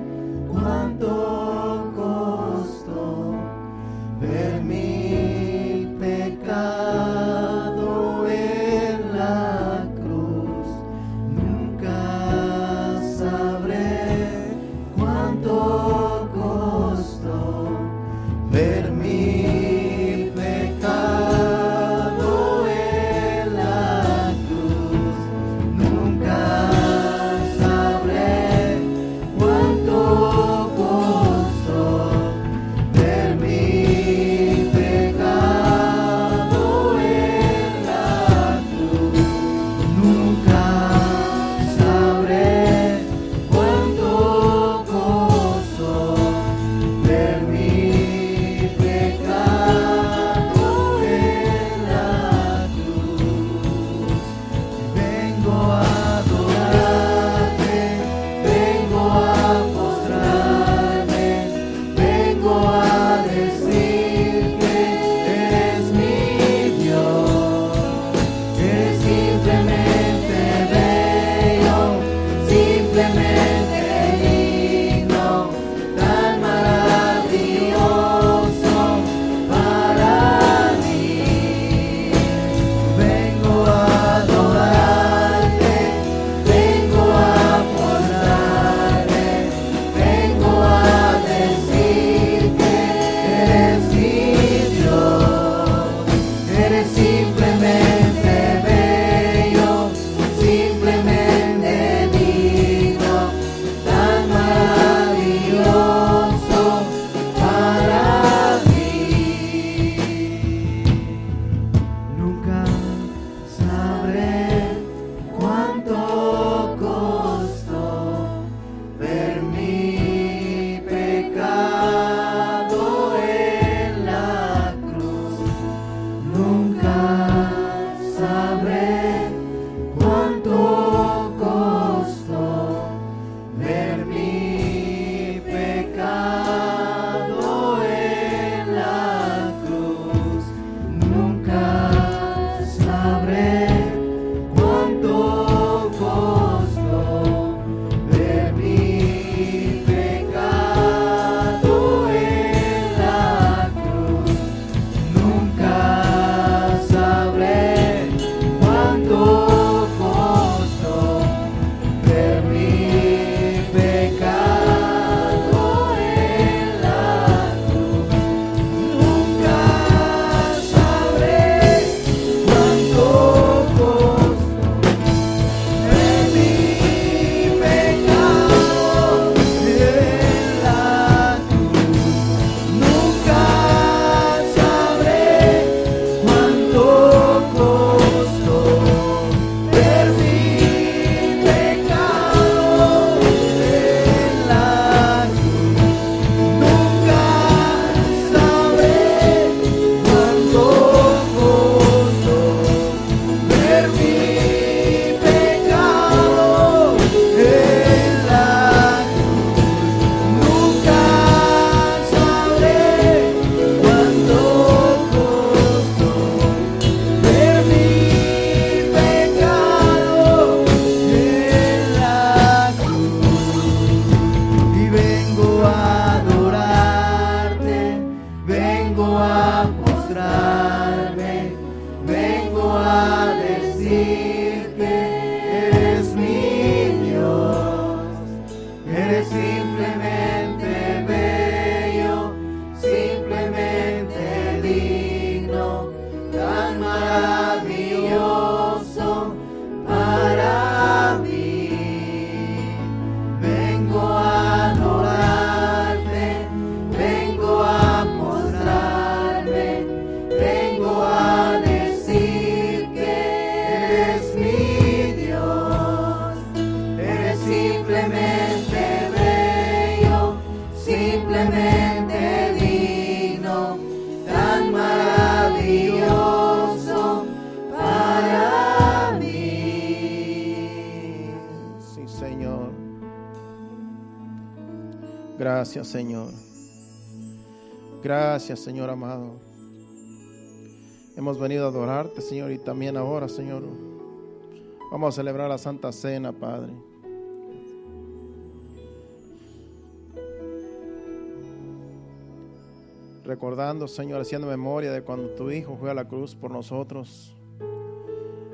cuánto ver mi pecado en la cruz. Nunca sabré cuánto costó ver mi pecado vengo a postrarme, vengo a decir que eres mi Dios, eres simplemente bello, simplemente digno, tan maravilloso para mí. Vengo a adorarte, vengo a postrarme, vengo a decir que eres mi Dios, eres simplemente bello, simplemente digno, tan maravilloso para mí. Sí, Señor. Gracias, Señor. Gracias, Señor amado. Hemos venido a adorarte, Señor, y también ahora, Señor, vamos a celebrar la Santa Cena, Padre. Recordando, Señor, haciendo memoria de cuando tu Hijo fue a la cruz por nosotros,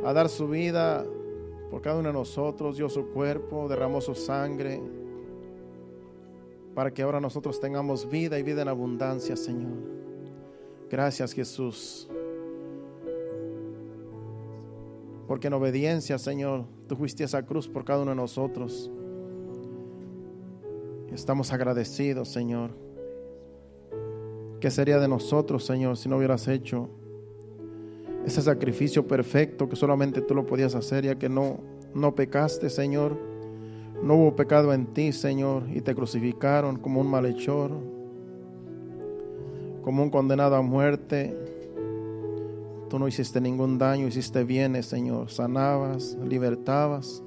a dar su vida por cada uno de nosotros, dio su cuerpo, derramó su sangre, para que ahora nosotros tengamos vida y vida en abundancia, Señor. Gracias, Jesús, porque en obediencia, Señor, tú fuiste a esa cruz por cada uno de nosotros. Estamos agradecidos, Señor. ¿Qué sería de nosotros, Señor, si no hubieras hecho ese sacrificio perfecto que solamente tú lo podías hacer, ya que no pecaste, Señor? No hubo pecado en ti, Señor, y te crucificaron como un malhechor, como un condenado a muerte. Tú no hiciste ningún daño, hiciste bienes, Señor. Sanabas, libertabas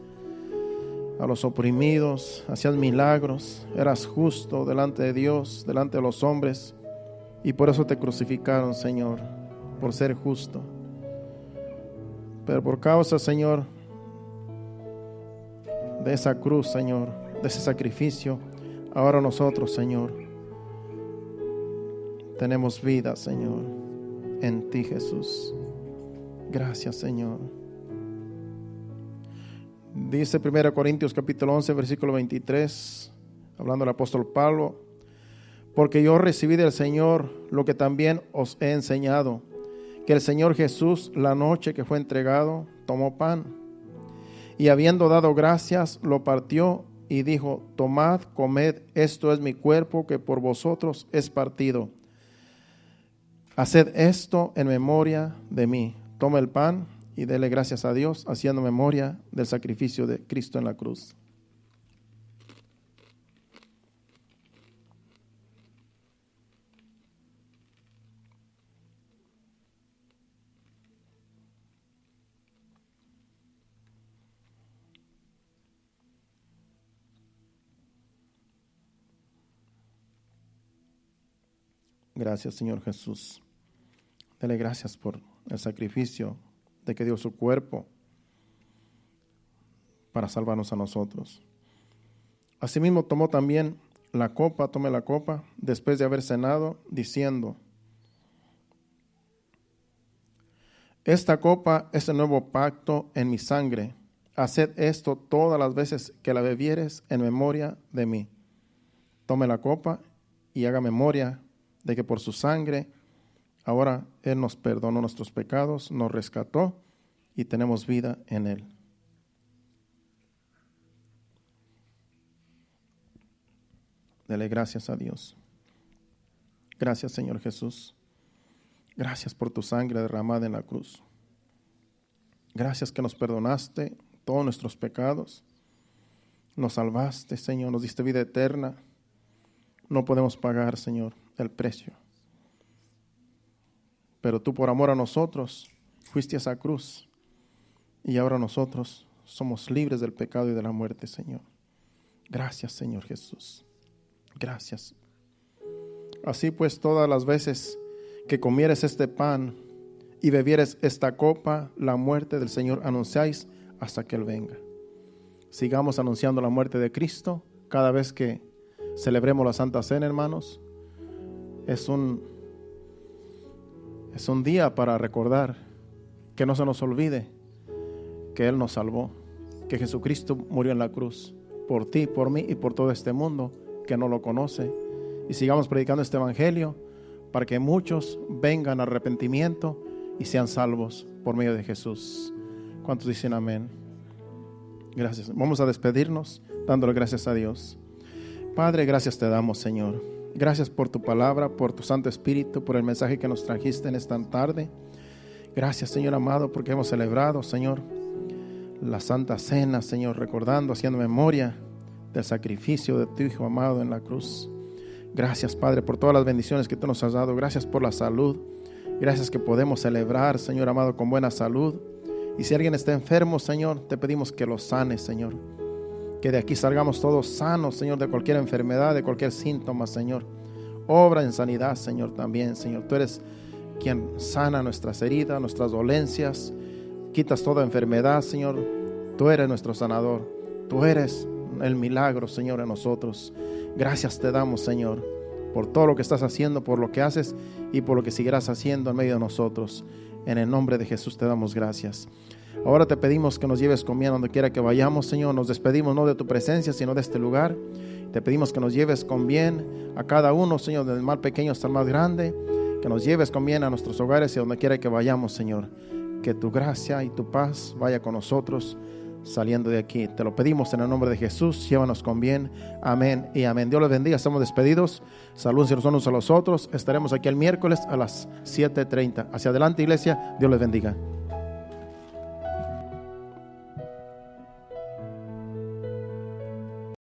a los oprimidos, hacías milagros, eras justo delante de Dios, delante de los hombres, y por eso te crucificaron, Señor, por ser justo. Pero por causa, Señor, de esa cruz, Señor, de ese sacrificio, ahora nosotros, Señor, tenemos vida, Señor, en ti, Jesús. Gracias, Señor. Dice 1 Corintios capítulo 11, versículo 23, hablando el apóstol Pablo: porque yo recibí del Señor lo que también os he enseñado, que el Señor Jesús, la noche que fue entregado, tomó pan, y habiendo dado gracias, lo partió y dijo: tomad, comed, esto es mi cuerpo que por vosotros es partido. Haced esto en memoria de mí. Toma el pan y dele gracias a Dios, haciendo memoria del sacrificio de Cristo en la cruz. Gracias, Señor Jesús. Dele gracias por el sacrificio de que dio su cuerpo para salvarnos a nosotros. Asimismo tomó también la copa, tome la copa, después de haber cenado, diciendo: esta copa es el nuevo pacto en mi sangre. Haced esto todas las veces que la bebieres en memoria de mí. Tome la copa y haga memoria de que por su sangre ahora Él nos perdonó nuestros pecados, nos rescató y tenemos vida en Él. Dele gracias a Dios. Gracias, Señor Jesús. Gracias por tu sangre derramada en la cruz. Gracias que nos perdonaste todos nuestros pecados. Nos salvaste, Señor, nos diste vida eterna. No podemos pagar, Señor, el precio. Pero tú, por amor a nosotros, fuiste a esa cruz. Y ahora nosotros somos libres del pecado y de la muerte, Señor. Gracias, Señor Jesús. Gracias. Así pues, todas las veces que comieres este pan y bebieres esta copa, la muerte del Señor anunciáis hasta que Él venga. Sigamos anunciando la muerte de Cristo cada vez que celebremos la Santa Cena, hermanos. Es un Es un día para recordar, que no se nos olvide que Él nos salvó, que Jesucristo murió en la cruz por ti, por mí y por todo este mundo que no lo conoce. Y sigamos predicando este evangelio para que muchos vengan al arrepentimiento y sean salvos por medio de Jesús. ¿Cuántos dicen amén? Gracias. Vamos a despedirnos dándole gracias a Dios. Padre, gracias te damos, Señor. Gracias por tu palabra, por tu Santo Espíritu, por el mensaje que nos trajiste en esta tarde. Gracias, Señor amado, porque hemos celebrado, Señor, la Santa Cena, Señor, recordando, haciendo memoria del sacrificio de tu Hijo amado en la cruz. Gracias, Padre, por todas las bendiciones que tú nos has dado. Gracias por la salud. Gracias que podemos celebrar, Señor amado, con buena salud. Y si alguien está enfermo, Señor, te pedimos que lo sanes, Señor. Que de aquí salgamos todos sanos, Señor, de cualquier enfermedad, de cualquier síntoma, Señor. Obra en sanidad, Señor, también, Señor. Tú eres quien sana nuestras heridas, nuestras dolencias. Quitas toda enfermedad, Señor. Tú eres nuestro sanador. Tú eres el milagro, Señor, en nosotros. Gracias te damos, Señor, por todo lo que estás haciendo, por lo que haces y por lo que seguirás haciendo en medio de nosotros. En el nombre de Jesús te damos gracias. Ahora te pedimos que nos lleves con bien donde quiera que vayamos, Señor. Nos despedimos no de tu presencia, sino de este lugar. Te pedimos que nos lleves con bien a cada uno, Señor, del más pequeño hasta el más grande. Que nos lleves con bien a nuestros hogares y a donde quiera que vayamos, Señor. Que tu gracia y tu paz vaya con nosotros saliendo de aquí. Te lo pedimos en el nombre de Jesús. Llévanos con bien. Amén y amén. Dios les bendiga. Estamos despedidos. Saludos los unos a los otros. Estaremos aquí el miércoles a las 7:30. Hacia adelante, iglesia. Dios les bendiga.